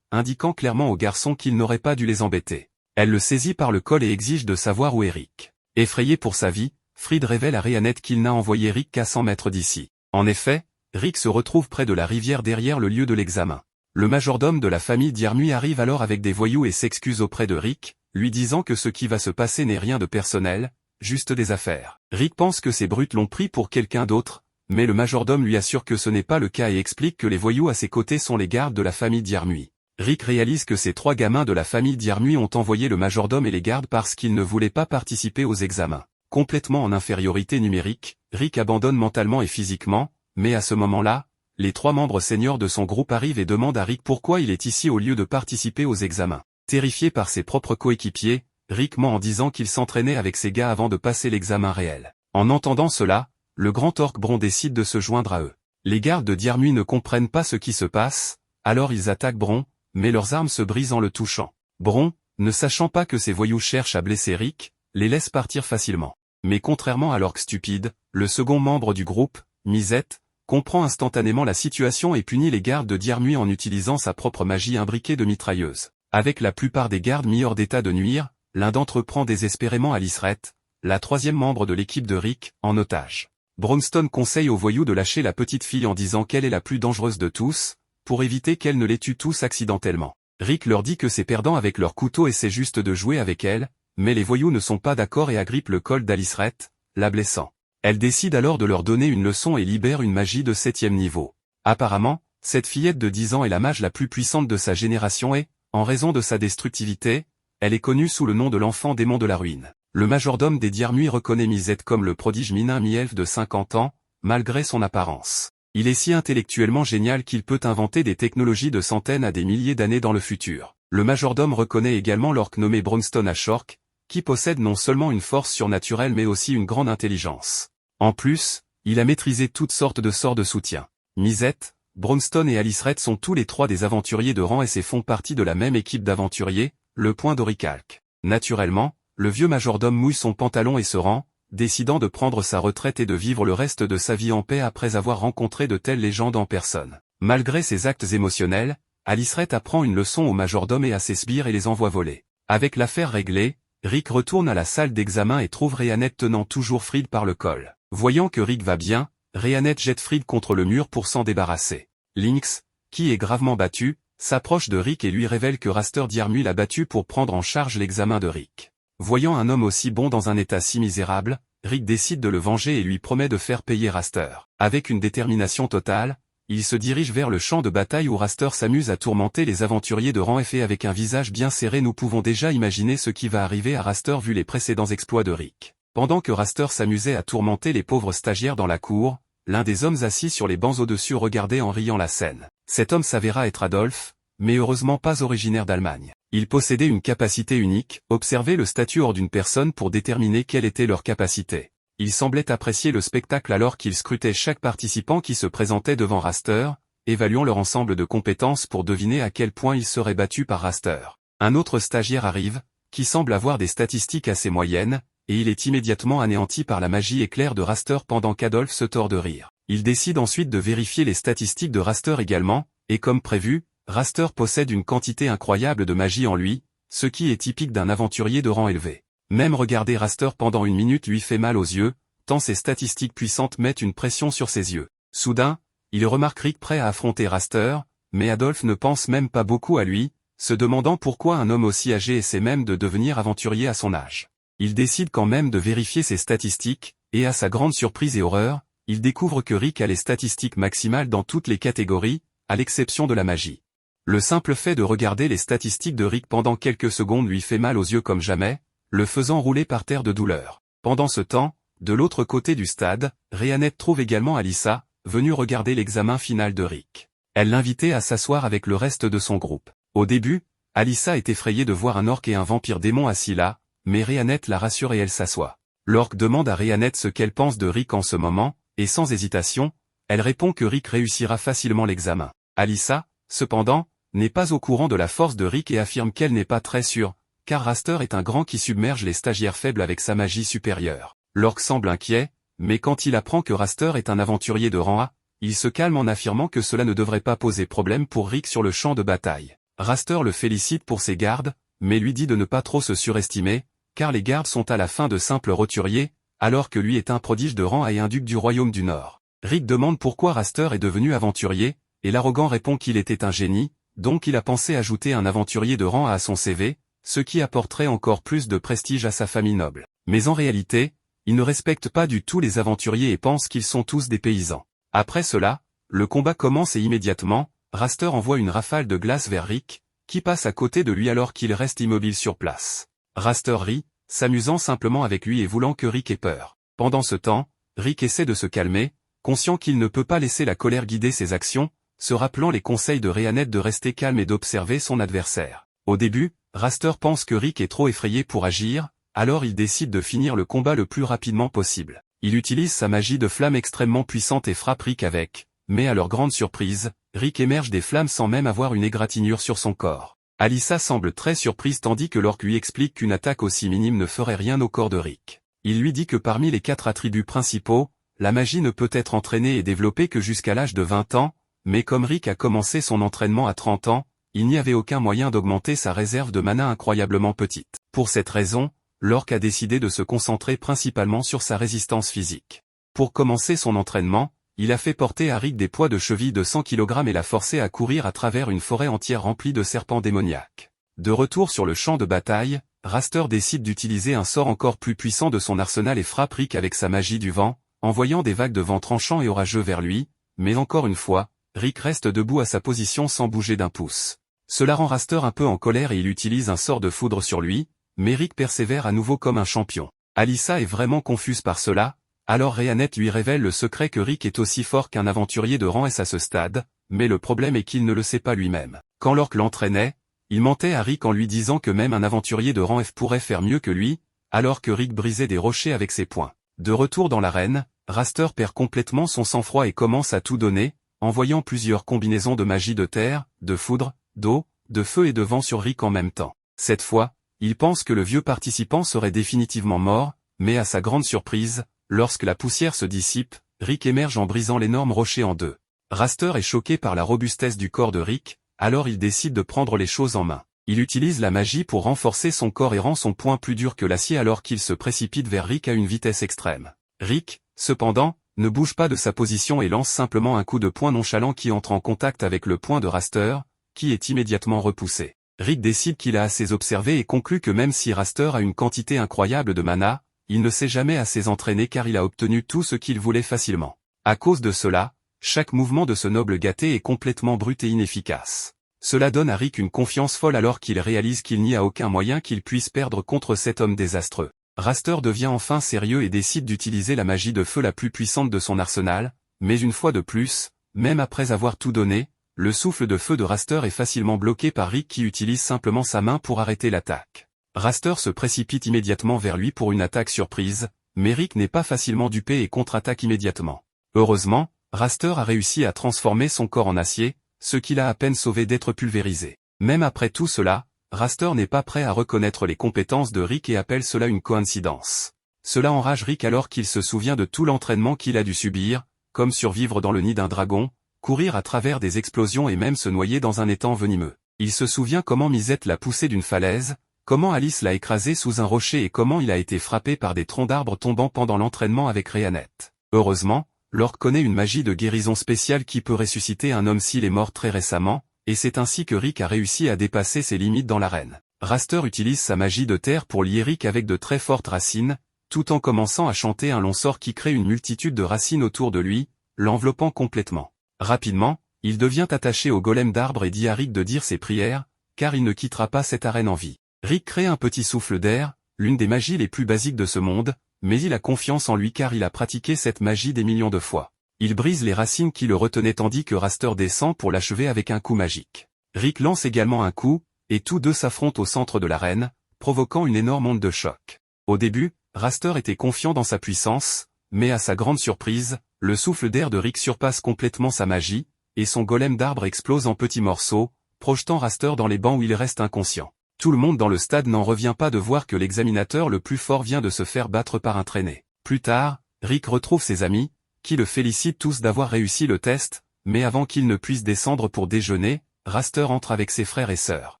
indiquant clairement au garçon qu'il n'aurait pas dû les embêter. Elle le saisit par le col et exige de savoir où est Rick. Effrayé pour sa vie, Fried révèle à Rhéanette qu'il n'a envoyé Rick qu'à 100 mètres d'ici. En effet, Rick se retrouve près de la rivière derrière le lieu de l'examen. Le majordome de la famille Diermuy arrive alors avec des voyous et s'excuse auprès de Rick, lui disant que ce qui va se passer n'est rien de personnel, juste des affaires. Rick pense que ces brutes l'ont pris pour quelqu'un d'autre, mais le majordome lui assure que ce n'est pas le cas et explique que les voyous à ses côtés sont les gardes de la famille Diermuy. Rick réalise que ces 3 gamins de la famille Diermuy ont envoyé le majordome et les gardes parce qu'ils ne voulaient pas participer aux examens. Complètement en infériorité numérique, Rick abandonne mentalement et physiquement, mais à ce moment-là, les 3 membres seniors de son groupe arrivent et demandent à Rick pourquoi il est ici au lieu de participer aux examens. Terrifié par ses propres coéquipiers, Rick ment en disant qu'il s'entraînait avec ses gars avant de passer l'examen réel. En entendant cela, le grand orc Bron décide de se joindre à eux. Les gardes de Diermuy ne comprennent pas ce qui se passe, alors ils attaquent Bron, mais leurs armes se brisent en le touchant. Bron, ne sachant pas que ces voyous cherchent à blesser Rick, les laisse partir facilement. Mais contrairement à l'orc stupide, le second membre du groupe, Misette, comprend instantanément la situation et punit les gardes de Diermuy en utilisant sa propre magie imbriquée de mitrailleuse. Avec la plupart des gardes mis hors d'état de nuire, l'un d'entre eux prend désespérément Aliceret, la 3e membre de l'équipe de Rick, en otage. Bronstone conseille aux voyous de lâcher la petite fille en disant qu'elle est la plus dangereuse de tous, pour éviter qu'elle ne les tue tous accidentellement. Rick leur dit que ses perdants avec leur couteau essaient juste de jouer avec elle, mais les voyous ne sont pas d'accord et agrippent le col d'Aliceret, la blessant. Elle décide alors de leur donner une leçon et libère une magie de 7e niveau. Apparemment, cette fillette de 10 ans est la mage la plus puissante de sa génération et, en raison de sa destructivité, elle est connue sous le nom de l'enfant démon de la ruine. Le majordome des Diermuy reconnaît Misette comme le prodige minin mi-elfe de 50 ans, malgré son apparence. Il est si intellectuellement génial qu'il peut inventer des technologies de centaines à des milliers d'années dans le futur. Le majordome reconnaît également l'orc nommé Bronstone Ashork, qui possède non seulement une force surnaturelle mais aussi une grande intelligence. En plus, il a maîtrisé toutes sortes de sorts de soutien. Misette, Bronstone et Aliceret sont tous les 3 des aventuriers de rang et font partie de la même équipe d'aventuriers, le Point d'Orichalque. Naturellement, le vieux majordome mouille son pantalon et se rend, décidant de prendre sa retraite et de vivre le reste de sa vie en paix après avoir rencontré de telles légendes en personne. Malgré ses actes émotionnels, Aliceret apprend une leçon au majordome et à ses sbires et les envoie voler. Avec l'affaire réglée, Rick retourne à la salle d'examen et trouve Rhéanette tenant toujours Fried par le col. Voyant que Rick va bien, Rhéanette jette Fried contre le mur pour s'en débarrasser. Lynx, qui est gravement battu, s'approche de Rick et lui révèle que Raster Diermuy l'a battu pour prendre en charge l'examen de Rick. Voyant un homme aussi bon dans un état si misérable, Rick décide de le venger et lui promet de faire payer Raster. Avec une détermination totale, il se dirige vers le champ de bataille où Raster s'amuse à tourmenter les aventuriers de rang F et avec un visage bien serré nous pouvons déjà imaginer ce qui va arriver à Raster vu les précédents exploits de Rick. Pendant que Raster s'amusait à tourmenter les pauvres stagiaires dans la cour, l'un des hommes assis sur les bancs au-dessus regardait en riant la scène. Cet homme s'avéra être Adolphe, mais heureusement pas originaire d'Allemagne. Il possédait une capacité unique, observer le statut hors d'une personne pour déterminer quelle était leur capacité. Il semblait apprécier le spectacle alors qu'il scrutait chaque participant qui se présentait devant Raster, évaluant leur ensemble de compétences pour deviner à quel point ils seraient battus par Raster. Un autre stagiaire arrive, qui semble avoir des statistiques assez moyennes, et il est immédiatement anéanti par la magie éclair de Raster pendant qu'Adolphe se tord de rire. Il décide ensuite de vérifier les statistiques de Raster également, et comme prévu, Raster possède une quantité incroyable de magie en lui, ce qui est typique d'un aventurier de rang élevé. Même regarder Raster pendant une minute lui fait mal aux yeux, tant ses statistiques puissantes mettent une pression sur ses yeux. Soudain, il remarque Rick prêt à affronter Raster, mais Adolphe ne pense même pas beaucoup à lui, se demandant pourquoi un homme aussi âgé essaie même de devenir aventurier à son âge. Il décide quand même de vérifier ses statistiques, et à sa grande surprise et horreur, il découvre que Rick a les statistiques maximales dans toutes les catégories, à l'exception de la magie. Le simple fait de regarder les statistiques de Rick pendant quelques secondes lui fait mal aux yeux comme jamais, le faisant rouler par terre de douleur. Pendant ce temps, de l'autre côté du stade, Rhéanette trouve également Alyssa, venue regarder l'examen final de Rick. Elle l'invitait à s'asseoir avec le reste de son groupe. Au début, Alyssa est effrayée de voir un orc et un vampire démon assis là, mais Rhéanette la rassure et elle s'assoit. L'orc demande à Rhéanette ce qu'elle pense de Rick en ce moment, et sans hésitation, elle répond que Rick réussira facilement l'examen. Alyssa, cependant, n'est pas au courant de la force de Rick et affirme qu'elle n'est pas très sûre, car Raster est un grand qui submerge les stagiaires faibles avec sa magie supérieure. L'orc semble inquiet, mais quand il apprend que Raster est un aventurier de rang A, il se calme en affirmant que cela ne devrait pas poser problème pour Rick sur le champ de bataille. Raster le félicite pour ses gardes, mais lui dit de ne pas trop se surestimer, car les gardes sont à la fin de simples roturiers, alors que lui est un prodige de rang A et un duc du royaume du Nord. Rick demande pourquoi Raster est devenu aventurier, et l'arrogant répond qu'il était un génie, donc il a pensé ajouter un aventurier de rang A à son CV, ce qui apporterait encore plus de prestige à sa famille noble. Mais en réalité, il ne respecte pas du tout les aventuriers et pense qu'ils sont tous des paysans. Après cela, le combat commence et immédiatement, Raster envoie une rafale de glace vers Rick, qui passe à côté de lui alors qu'il reste immobile sur place. Raster rit, s'amusant simplement avec lui et voulant que Rick ait peur. Pendant ce temps, Rick essaie de se calmer, conscient qu'il ne peut pas laisser la colère guider ses actions, se rappelant les conseils de Rhéanette de rester calme et d'observer son adversaire. Au début, Raster pense que Rick est trop effrayé pour agir, alors il décide de finir le combat le plus rapidement possible. Il utilise sa magie de flamme extrêmement puissante et frappe Rick avec, mais à leur grande surprise, Rick émerge des flammes sans même avoir une égratignure sur son corps. Alyssa semble très surprise tandis que l'orque lui explique qu'une attaque aussi minime ne ferait rien au corps de Rick. Il lui dit que parmi les 4 attributs principaux, la magie ne peut être entraînée et développée que jusqu'à l'âge de 20 ans, mais comme Rick a commencé son entraînement à 30 ans, il n'y avait aucun moyen d'augmenter sa réserve de mana incroyablement petite. Pour cette raison, l'orque a décidé de se concentrer principalement sur sa résistance physique. Pour commencer son entraînement, il a fait porter à Rick des poids de cheville de 100 kg et l'a forcé à courir à travers une forêt entière remplie de serpents démoniaques. De retour sur le champ de bataille, Raster décide d'utiliser un sort encore plus puissant de son arsenal et frappe Rick avec sa magie du vent, envoyant des vagues de vent tranchants et orageux vers lui, mais encore une fois, Rick reste debout à sa position sans bouger d'un pouce. Cela rend Raster un peu en colère et il utilise un sort de foudre sur lui, mais Rick persévère à nouveau comme un champion. Alyssa est vraiment confuse par cela, alors Rhéanette lui révèle le secret que Rick est aussi fort qu'un aventurier de rang S à ce stade, mais le problème est qu'il ne le sait pas lui-même. Quand l'orque l'entraînait, il mentait à Rick en lui disant que même un aventurier de rang F pourrait faire mieux que lui, alors que Rick brisait des rochers avec ses poings. De retour dans l'arène, Raster perd complètement son sang-froid et commence à tout donner, envoyant plusieurs combinaisons de magie de terre, de foudre, d'eau, de feu et de vent sur Rick en même temps. Cette fois, il pense que le vieux participant serait définitivement mort, mais à sa grande surprise, lorsque la poussière se dissipe, Rick émerge en brisant l'énorme rocher en deux. Raster est choqué par la robustesse du corps de Rick, alors il décide de prendre les choses en main. Il utilise la magie pour renforcer son corps et rend son poing plus dur que l'acier alors qu'il se précipite vers Rick à une vitesse extrême. Rick, cependant, ne bouge pas de sa position et lance simplement un coup de poing nonchalant qui entre en contact avec le poing de Raster, qui est immédiatement repoussé. Rick décide qu'il a assez observé et conclut que même si Raster a une quantité incroyable de mana, il ne s'est jamais assez entraîné car il a obtenu tout ce qu'il voulait facilement. À cause de cela, chaque mouvement de ce noble gâté est complètement brut et inefficace. Cela donne à Rick une confiance folle alors qu'il réalise qu'il n'y a aucun moyen qu'il puisse perdre contre cet homme désastreux. Raster devient enfin sérieux et décide d'utiliser la magie de feu la plus puissante de son arsenal, mais une fois de plus, même après avoir tout donné, le souffle de feu de Raster est facilement bloqué par Rick qui utilise simplement sa main pour arrêter l'attaque. Raster se précipite immédiatement vers lui pour une attaque surprise, mais Rick n'est pas facilement dupé et contre-attaque immédiatement. Heureusement, Raster a réussi à transformer son corps en acier, ce qui l'a à peine sauvé d'être pulvérisé. Même après tout cela, Raster n'est pas prêt à reconnaître les compétences de Rick et appelle cela une coïncidence. Cela enrage Rick alors qu'il se souvient de tout l'entraînement qu'il a dû subir, comme survivre dans le nid d'un dragon, courir à travers des explosions et même se noyer dans un étang venimeux. Il se souvient comment Misette l'a poussé d'une falaise, comment Alice l'a écrasé sous un rocher et comment il a été frappé par des troncs d'arbres tombant pendant l'entraînement avec Rhéanette. Heureusement, l'orque connaît une magie de guérison spéciale qui peut ressusciter un homme s'il est mort très récemment, et c'est ainsi que Rick a réussi à dépasser ses limites dans l'arène. Raster utilise sa magie de terre pour lier Rick avec de très fortes racines, tout en commençant à chanter un long sort qui crée une multitude de racines autour de lui, l'enveloppant complètement. Rapidement, il devient attaché au golem d'arbre et dit à Rick de dire ses prières, car il ne quittera pas cette arène en vie. Rick crée un petit souffle d'air, l'une des magies les plus basiques de ce monde, mais il a confiance en lui car il a pratiqué cette magie des millions de fois. Il brise les racines qui le retenaient tandis que Raster descend pour l'achever avec un coup magique. Rick lance également un coup, et tous deux s'affrontent au centre de l'arène, provoquant une énorme onde de choc. Au début, Raster était confiant dans sa puissance, mais à sa grande surprise, le souffle d'air de Rick surpasse complètement sa magie, et son golem d'arbre explose en petits morceaux, projetant Raster dans les bancs où il reste inconscient. Tout le monde dans le stade n'en revient pas de voir que l'examinateur le plus fort vient de se faire battre par un traîné. Plus tard, Rick retrouve ses amis, qui le félicitent tous d'avoir réussi le test, mais avant qu'il ne puisse descendre pour déjeuner, Raster entre avec ses frères et sœurs.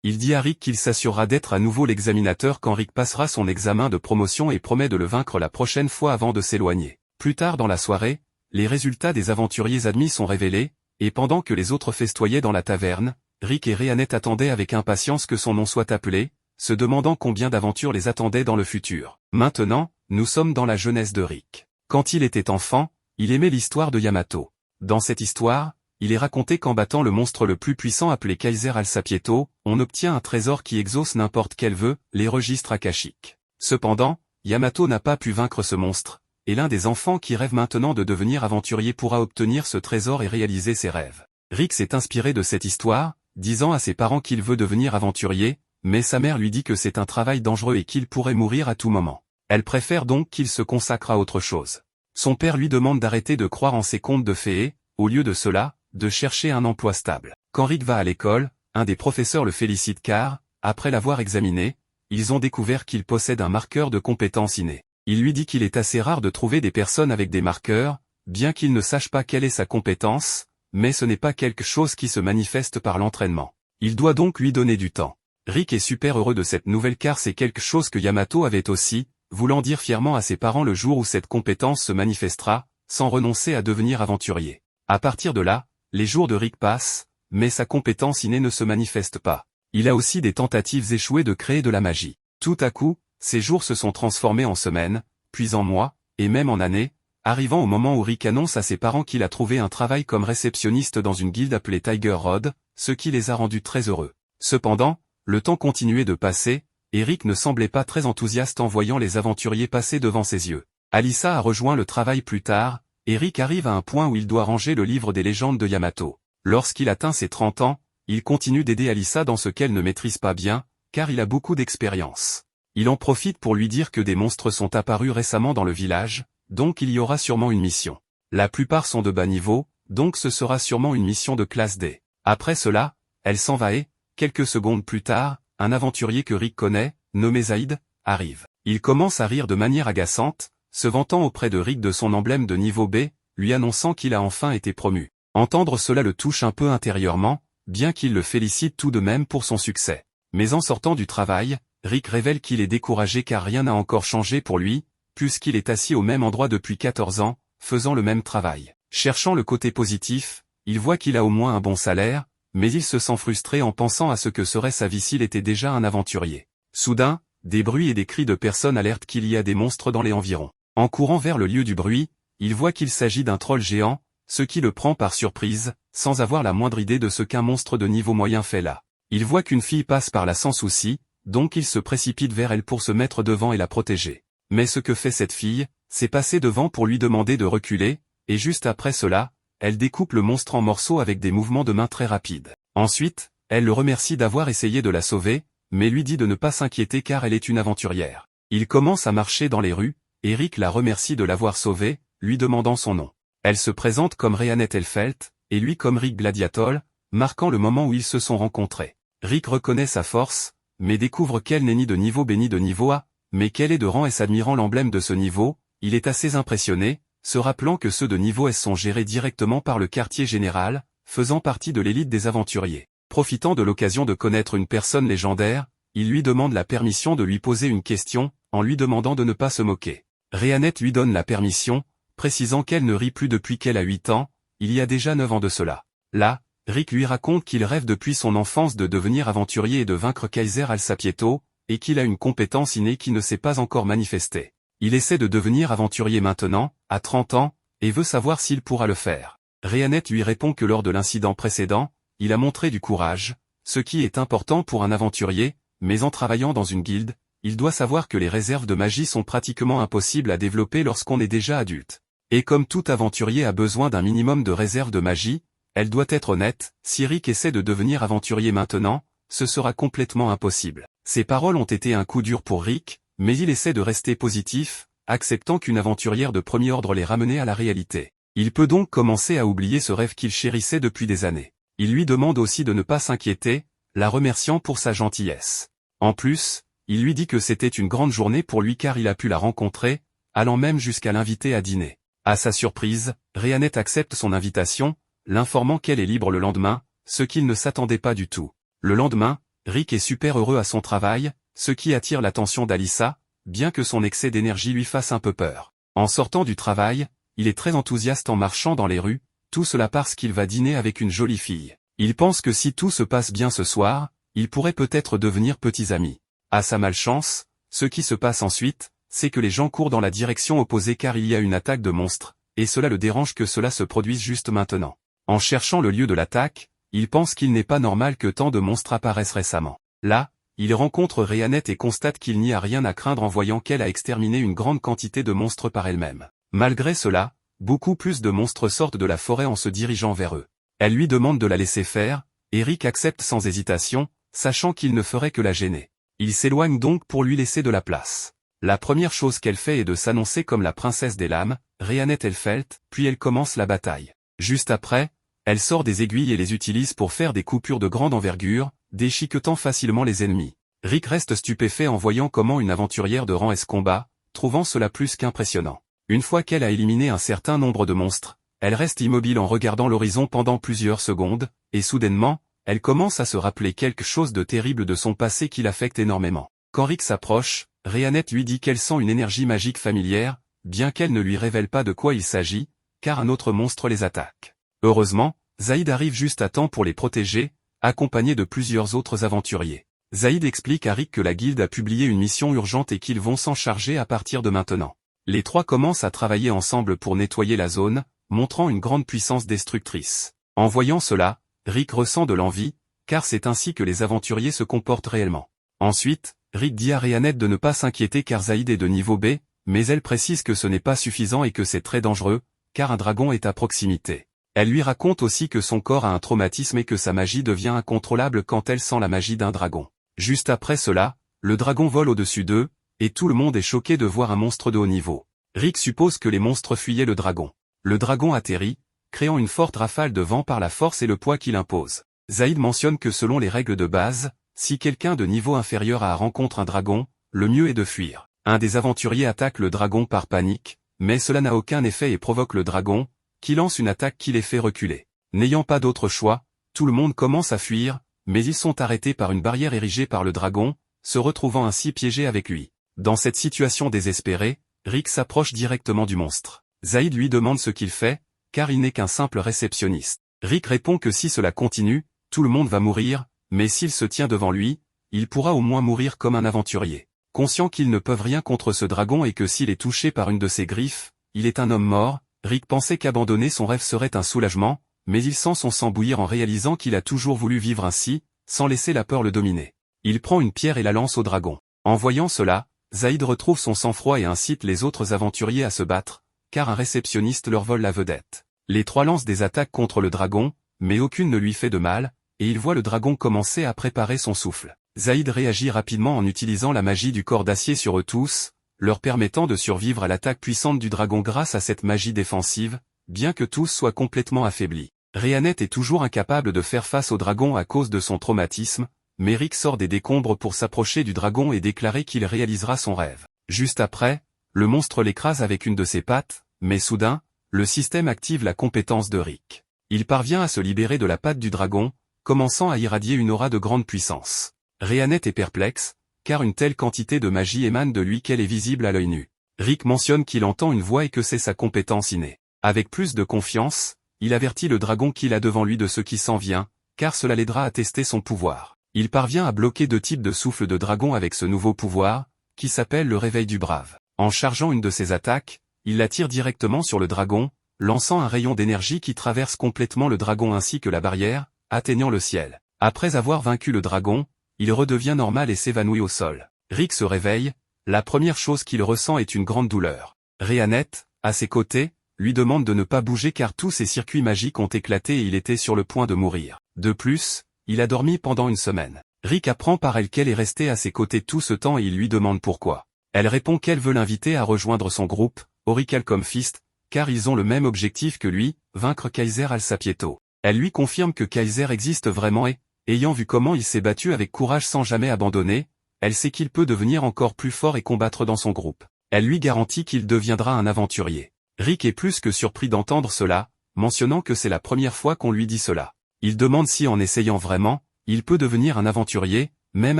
Il dit à Rick qu'il s'assurera d'être à nouveau l'examinateur quand Rick passera son examen de promotion et promet de le vaincre la prochaine fois avant de s'éloigner. Plus tard dans la soirée, les résultats des aventuriers admis sont révélés, et pendant que les autres festoyaient dans la taverne, Rick et Rhéanette attendaient avec impatience que son nom soit appelé, se demandant combien d'aventures les attendaient dans le futur. Maintenant, nous sommes dans la jeunesse de Rick. Quand il était enfant, il aimait l'histoire de Yamato. Dans cette histoire, il est raconté qu'en battant le monstre le plus puissant appelé Kaiser Alsapieto, on obtient un trésor qui exauce n'importe quel vœu, les registres akashiques. Cependant, Yamato n'a pas pu vaincre ce monstre, et l'un des enfants qui rêve maintenant de devenir aventurier pourra obtenir ce trésor et réaliser ses rêves. Rick s'est inspiré de cette histoire, disant à ses parents qu'il veut devenir aventurier, mais sa mère lui dit que c'est un travail dangereux et qu'il pourrait mourir à tout moment. Elle préfère donc qu'il se consacre à autre chose. Son père lui demande d'arrêter de croire en ses contes de fées, au lieu de cela, de chercher un emploi stable. Quand Rick va à l'école, un des professeurs le félicite car, après l'avoir examiné, ils ont découvert qu'il possède un marqueur de compétences inné. Il lui dit qu'il est assez rare de trouver des personnes avec des marqueurs, bien qu'il ne sache pas quelle est sa compétence, mais ce n'est pas quelque chose qui se manifeste par l'entraînement. Il doit donc lui donner du temps. Rick est super heureux de cette nouvelle car c'est quelque chose que Yamato avait aussi, voulant dire fièrement à ses parents le jour où cette compétence se manifestera, sans renoncer à devenir aventurier. À partir de là, les jours de Rick passent, mais sa compétence innée ne se manifeste pas. Il a aussi des tentatives échouées de créer de la magie. Tout à coup, ces jours se sont transformés en semaines, puis en mois, et même en années, arrivant au moment où Rick annonce à ses parents qu'il a trouvé un travail comme réceptionniste dans une guilde appelée Tiger Rod, ce qui les a rendus très heureux. Cependant, le temps continuait de passer, et Rick ne semblait pas très enthousiaste en voyant les aventuriers passer devant ses yeux. Alyssa a rejoint le travail plus tard, et Rick arrive à un point où il doit ranger le livre des légendes de Yamato. Lorsqu'il atteint ses 30 ans, il continue d'aider Alyssa dans ce qu'elle ne maîtrise pas bien, car il a beaucoup d'expérience. Il en profite pour lui dire que des monstres sont apparus récemment dans le village, donc il y aura sûrement une mission. La plupart sont de bas niveau, donc ce sera sûrement une mission de classe D. Après cela, elle s'en va et, quelques secondes plus tard, un aventurier que Rick connaît, nommé Zaïd, arrive. Il commence à rire de manière agaçante, se vantant auprès de Rick de son emblème de niveau B, lui annonçant qu'il a enfin été promu. Entendre cela le touche un peu intérieurement, bien qu'il le félicite tout de même pour son succès. Mais en sortant du travail, Rick révèle qu'il est découragé car rien n'a encore changé pour lui, puisqu'il est assis au même endroit depuis 14 ans, faisant le même travail. Cherchant le côté positif, il voit qu'il a au moins un bon salaire, mais il se sent frustré en pensant à ce que serait sa vie s'il était déjà un aventurier. Soudain, des bruits et des cris de personnes alertent qu'il y a des monstres dans les environs. En courant vers le lieu du bruit, il voit qu'il s'agit d'un troll géant, ce qui le prend par surprise, sans avoir la moindre idée de ce qu'un monstre de niveau moyen fait là. Il voit qu'une fille passe par là sans souci, donc il se précipite vers elle pour se mettre devant et la protéger. Mais ce que fait cette fille, c'est passer devant pour lui demander de reculer, et juste après cela, elle découpe le monstre en morceaux avec des mouvements de main très rapides. Ensuite, elle le remercie d'avoir essayé de la sauver, mais lui dit de ne pas s'inquiéter car elle est une aventurière. Il commence à marcher dans les rues, et Rick la remercie de l'avoir sauvée, lui demandant son nom. Elle se présente comme Rhéanette Elfelt, et lui comme Rick Gladiatol, marquant le moment où ils se sont rencontrés. Rick reconnaît sa force, mais découvre qu'elle n'est ni de niveau B ni de niveau A, mais qu'elle est de rang S. Admirant l'emblème de ce niveau, il est assez impressionné, se rappelant que ceux de niveau S sont gérés directement par le quartier général, faisant partie de l'élite des aventuriers. Profitant de l'occasion de connaître une personne légendaire, il lui demande la permission de lui poser une question, en lui demandant de ne pas se moquer. Rhéanette lui donne la permission, précisant qu'elle ne rit plus depuis qu'elle a 8 ans, il y a déjà 9 ans de cela. Là, Rick lui raconte qu'il rêve depuis son enfance de devenir aventurier et de vaincre Kaiser Alsapieto, et qu'il a une compétence innée qui ne s'est pas encore manifestée. Il essaie de devenir aventurier maintenant, à 30 ans, et veut savoir s'il pourra le faire. Rhéanette lui répond que lors de l'incident précédent, il a montré du courage, ce qui est important pour un aventurier, mais en travaillant dans une guilde, il doit savoir que les réserves de magie sont pratiquement impossibles à développer lorsqu'on est déjà adulte. Et comme tout aventurier a besoin d'un minimum de réserves de magie, elle doit être honnête, si Rick essaie de devenir aventurier maintenant, ce sera complètement impossible. Ces paroles ont été un coup dur pour Rick, mais il essaie de rester positif, acceptant qu'une aventurière de premier ordre les ramenait à la réalité. Il peut donc commencer à oublier ce rêve qu'il chérissait depuis des années. Il lui demande aussi de ne pas s'inquiéter, la remerciant pour sa gentillesse. En plus, il lui dit que c'était une grande journée pour lui car il a pu la rencontrer, allant même jusqu'à l'inviter à dîner. À sa surprise, Rhéanette accepte son invitation, l'informant qu'elle est libre le lendemain, ce qu'il ne s'attendait pas du tout. Le lendemain, Rick est super heureux à son travail, ce qui attire l'attention d'Alyssa, bien que son excès d'énergie lui fasse un peu peur. En sortant du travail, il est très enthousiaste en marchant dans les rues, tout cela parce qu'il va dîner avec une jolie fille. Il pense que si tout se passe bien ce soir, ils pourraient peut-être devenir petits amis. À sa malchance, ce qui se passe ensuite, c'est que les gens courent dans la direction opposée car il y a une attaque de monstres, et cela le dérange que cela se produise juste maintenant. En cherchant le lieu de l'attaque, il pense qu'il n'est pas normal que tant de monstres apparaissent récemment. Là, il rencontre Rhéanette et constate qu'il n'y a rien à craindre en voyant qu'elle a exterminé une grande quantité de monstres par elle-même. Malgré cela, beaucoup plus de monstres sortent de la forêt en se dirigeant vers eux. Elle lui demande de la laisser faire, et Rick accepte sans hésitation, sachant qu'il ne ferait que la gêner. Il s'éloigne donc pour lui laisser de la place. La première chose qu'elle fait est de s'annoncer comme la princesse des lames, Rhéanette Elfelt, puis elle commence la bataille. Juste après, elle sort des aiguilles et les utilise pour faire des coupures de grande envergure, déchiquetant facilement les ennemis. Rick reste stupéfait en voyant comment une aventurière de rang S combat, trouvant cela plus qu'impressionnant. Une fois qu'elle a éliminé un certain nombre de monstres, elle reste immobile en regardant l'horizon pendant plusieurs secondes, et soudainement, elle commence à se rappeler quelque chose de terrible de son passé qui l'affecte énormément. Quand Rick s'approche, Rhéanette lui dit qu'elle sent une énergie magique familière, bien qu'elle ne lui révèle pas de quoi il s'agit, car un autre monstre les attaque. Heureusement, Zaïd arrive juste à temps pour les protéger, accompagné de plusieurs autres aventuriers. Zaïd explique à Rick que la guilde a publié une mission urgente et qu'ils vont s'en charger à partir de maintenant. Les trois commencent à travailler ensemble pour nettoyer la zone, montrant une grande puissance destructrice. En voyant cela, Rick ressent de l'envie, car c'est ainsi que les aventuriers se comportent réellement. Ensuite, Rick dit à Rhéanette de ne pas s'inquiéter car Zaïd est de niveau B, mais elle précise que ce n'est pas suffisant et que c'est très dangereux, car un dragon est à proximité. Elle lui raconte aussi que son corps a un traumatisme et que sa magie devient incontrôlable quand elle sent la magie d'un dragon. Juste après cela, le dragon vole au-dessus d'eux, et tout le monde est choqué de voir un monstre de haut niveau. Rick suppose que les monstres fuyaient le dragon. Le dragon atterrit, créant une forte rafale de vent par la force et le poids qu'il impose. Zaïd mentionne que selon les règles de base, si quelqu'un de niveau inférieur rencontre un dragon, le mieux est de fuir. Un des aventuriers attaque le dragon par panique, mais cela n'a aucun effet et provoque le dragon, qui lance une attaque qui les fait reculer. N'ayant pas d'autre choix, tout le monde commence à fuir, mais ils sont arrêtés par une barrière érigée par le dragon, se retrouvant ainsi piégés avec lui. Dans cette situation désespérée, Rick s'approche directement du monstre. Zaïd lui demande ce qu'il fait, car il n'est qu'un simple réceptionniste. Rick répond que si cela continue, tout le monde va mourir, mais s'il se tient devant lui, il pourra au moins mourir comme un aventurier. Conscient qu'ils ne peuvent rien contre ce dragon et que s'il est touché par une de ses griffes, il est un homme mort, Rick pensait qu'abandonner son rêve serait un soulagement, mais il sent son sang bouillir en réalisant qu'il a toujours voulu vivre ainsi, sans laisser la peur le dominer. Il prend une pierre et la lance au dragon. En voyant cela, Zaïd retrouve son sang-froid et incite les autres aventuriers à se battre, car un réceptionniste leur vole la vedette. Les trois lancent des attaques contre le dragon, mais aucune ne lui fait de mal, et il voit le dragon commencer à préparer son souffle. Zaïd réagit rapidement en utilisant la magie du corps d'acier sur eux tous, leur permettant de survivre à l'attaque puissante du dragon grâce à cette magie défensive, bien que tous soient complètement affaiblis. Rhéanette est toujours incapable de faire face au dragon à cause de son traumatisme, mais Rick sort des décombres pour s'approcher du dragon et déclarer qu'il réalisera son rêve. Juste après, le monstre l'écrase avec une de ses pattes, mais soudain, le système active la compétence de Rick. Il parvient à se libérer de la patte du dragon, commençant à irradier une aura de grande puissance. Rhéanette est perplexe, car une telle quantité de magie émane de lui qu'elle est visible à l'œil nu. Rick mentionne qu'il entend une voix et que c'est sa compétence innée. Avec plus de confiance, il avertit le dragon qu'il a devant lui de ce qui s'en vient, car cela l'aidera à tester son pouvoir. Il parvient à bloquer deux types de souffle de dragon avec ce nouveau pouvoir, qui s'appelle le réveil du brave. En chargeant une de ses attaques, il la tire directement sur le dragon, lançant un rayon d'énergie qui traverse complètement le dragon ainsi que la barrière, atteignant le ciel. Après avoir vaincu le dragon, il redevient normal et s'évanouit au sol. Rick se réveille, la première chose qu'il ressent est une grande douleur. Rhéanette, à ses côtés, lui demande de ne pas bouger car tous ses circuits magiques ont éclaté et il était sur le point de mourir. De plus, il a dormi pendant une semaine. Rick apprend par elle qu'elle est restée à ses côtés tout ce temps et il lui demande pourquoi. Elle répond qu'elle veut l'inviter à rejoindre son groupe, Aurichalcom Fist, car ils ont le même objectif que lui, vaincre Kaiser Alsapieto. Elle lui confirme que Kaiser existe vraiment et, ayant vu comment il s'est battu avec courage sans jamais abandonner, elle sait qu'il peut devenir encore plus fort et combattre dans son groupe. Elle lui garantit qu'il deviendra un aventurier. Rick est plus que surpris d'entendre cela, mentionnant que c'est la première fois qu'on lui dit cela. Il demande si en essayant vraiment, il peut devenir un aventurier, même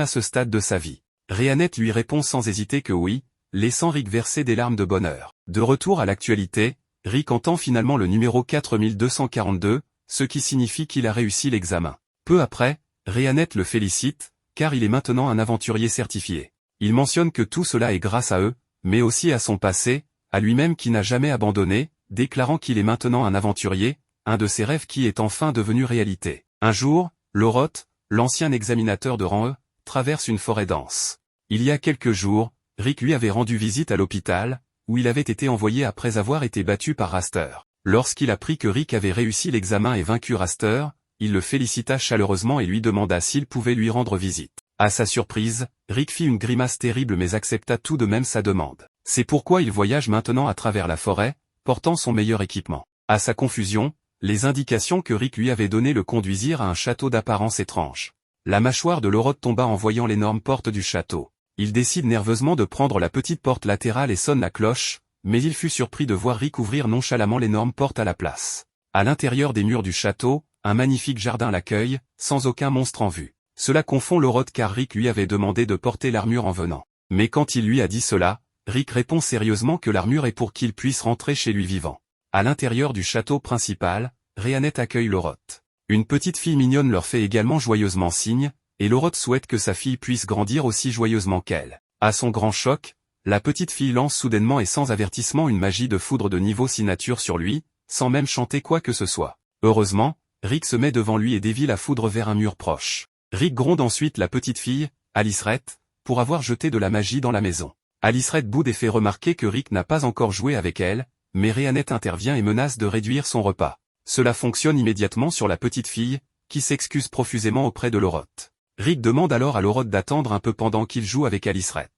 à ce stade de sa vie. Rhéanette lui répond sans hésiter que oui, laissant Rick verser des larmes de bonheur. De retour à l'actualité, Rick entend finalement le numéro 4242, ce qui signifie qu'il a réussi l'examen. Peu après, Rhéanette le félicite, car il est maintenant un aventurier certifié. Il mentionne que tout cela est grâce à eux, mais aussi à son passé, à lui-même qui n'a jamais abandonné, déclarant qu'il est maintenant un aventurier, un de ses rêves qui est enfin devenu réalité. Un jour, Loroth, l'ancien examinateur de rang E, traverse une forêt dense. Il y a quelques jours, Rick lui avait rendu visite à l'hôpital, où il avait été envoyé après avoir été battu par Raster. Lorsqu'il apprit que Rick avait réussi l'examen et vaincu Raster, il le félicita chaleureusement et lui demanda s'il pouvait lui rendre visite. À sa surprise, Rick fit une grimace terrible mais accepta tout de même sa demande. C'est pourquoi il voyage maintenant à travers la forêt, portant son meilleur équipement. À sa confusion, les indications que Rick lui avait données le conduisirent à un château d'apparence étrange. La mâchoire de Loroth tomba en voyant l'énorme porte du château. Il décide nerveusement de prendre la petite porte latérale et sonne la cloche, mais il fut surpris de voir Rick ouvrir nonchalamment l'énorme porte à la place. À l'intérieur des murs du château, un magnifique jardin l'accueille, sans aucun monstre en vue. Cela confond Loroth car Rick lui avait demandé de porter l'armure en venant. Mais quand il lui a dit cela, Rick répond sérieusement que l'armure est pour qu'il puisse rentrer chez lui vivant. À l'intérieur du château principal, Rhéanette accueille Loroth. Une petite fille mignonne leur fait également joyeusement signe, et Loroth souhaite que sa fille puisse grandir aussi joyeusement qu'elle. À son grand choc, la petite fille lance soudainement et sans avertissement une magie de foudre de niveau signature sur lui, sans même chanter quoi que ce soit. Heureusement, Rick se met devant lui et dévie la foudre vers un mur proche. Rick gronde ensuite la petite fille, Aliceret, pour avoir jeté de la magie dans la maison. Aliceret boude et fait remarquer que Rick n'a pas encore joué avec elle, mais Rhéanette intervient et menace de réduire son repas. Cela fonctionne immédiatement sur la petite fille, qui s'excuse profusément auprès de Loroth. Rick demande alors à Loroth d'attendre un peu pendant qu'il joue avec Aliceret.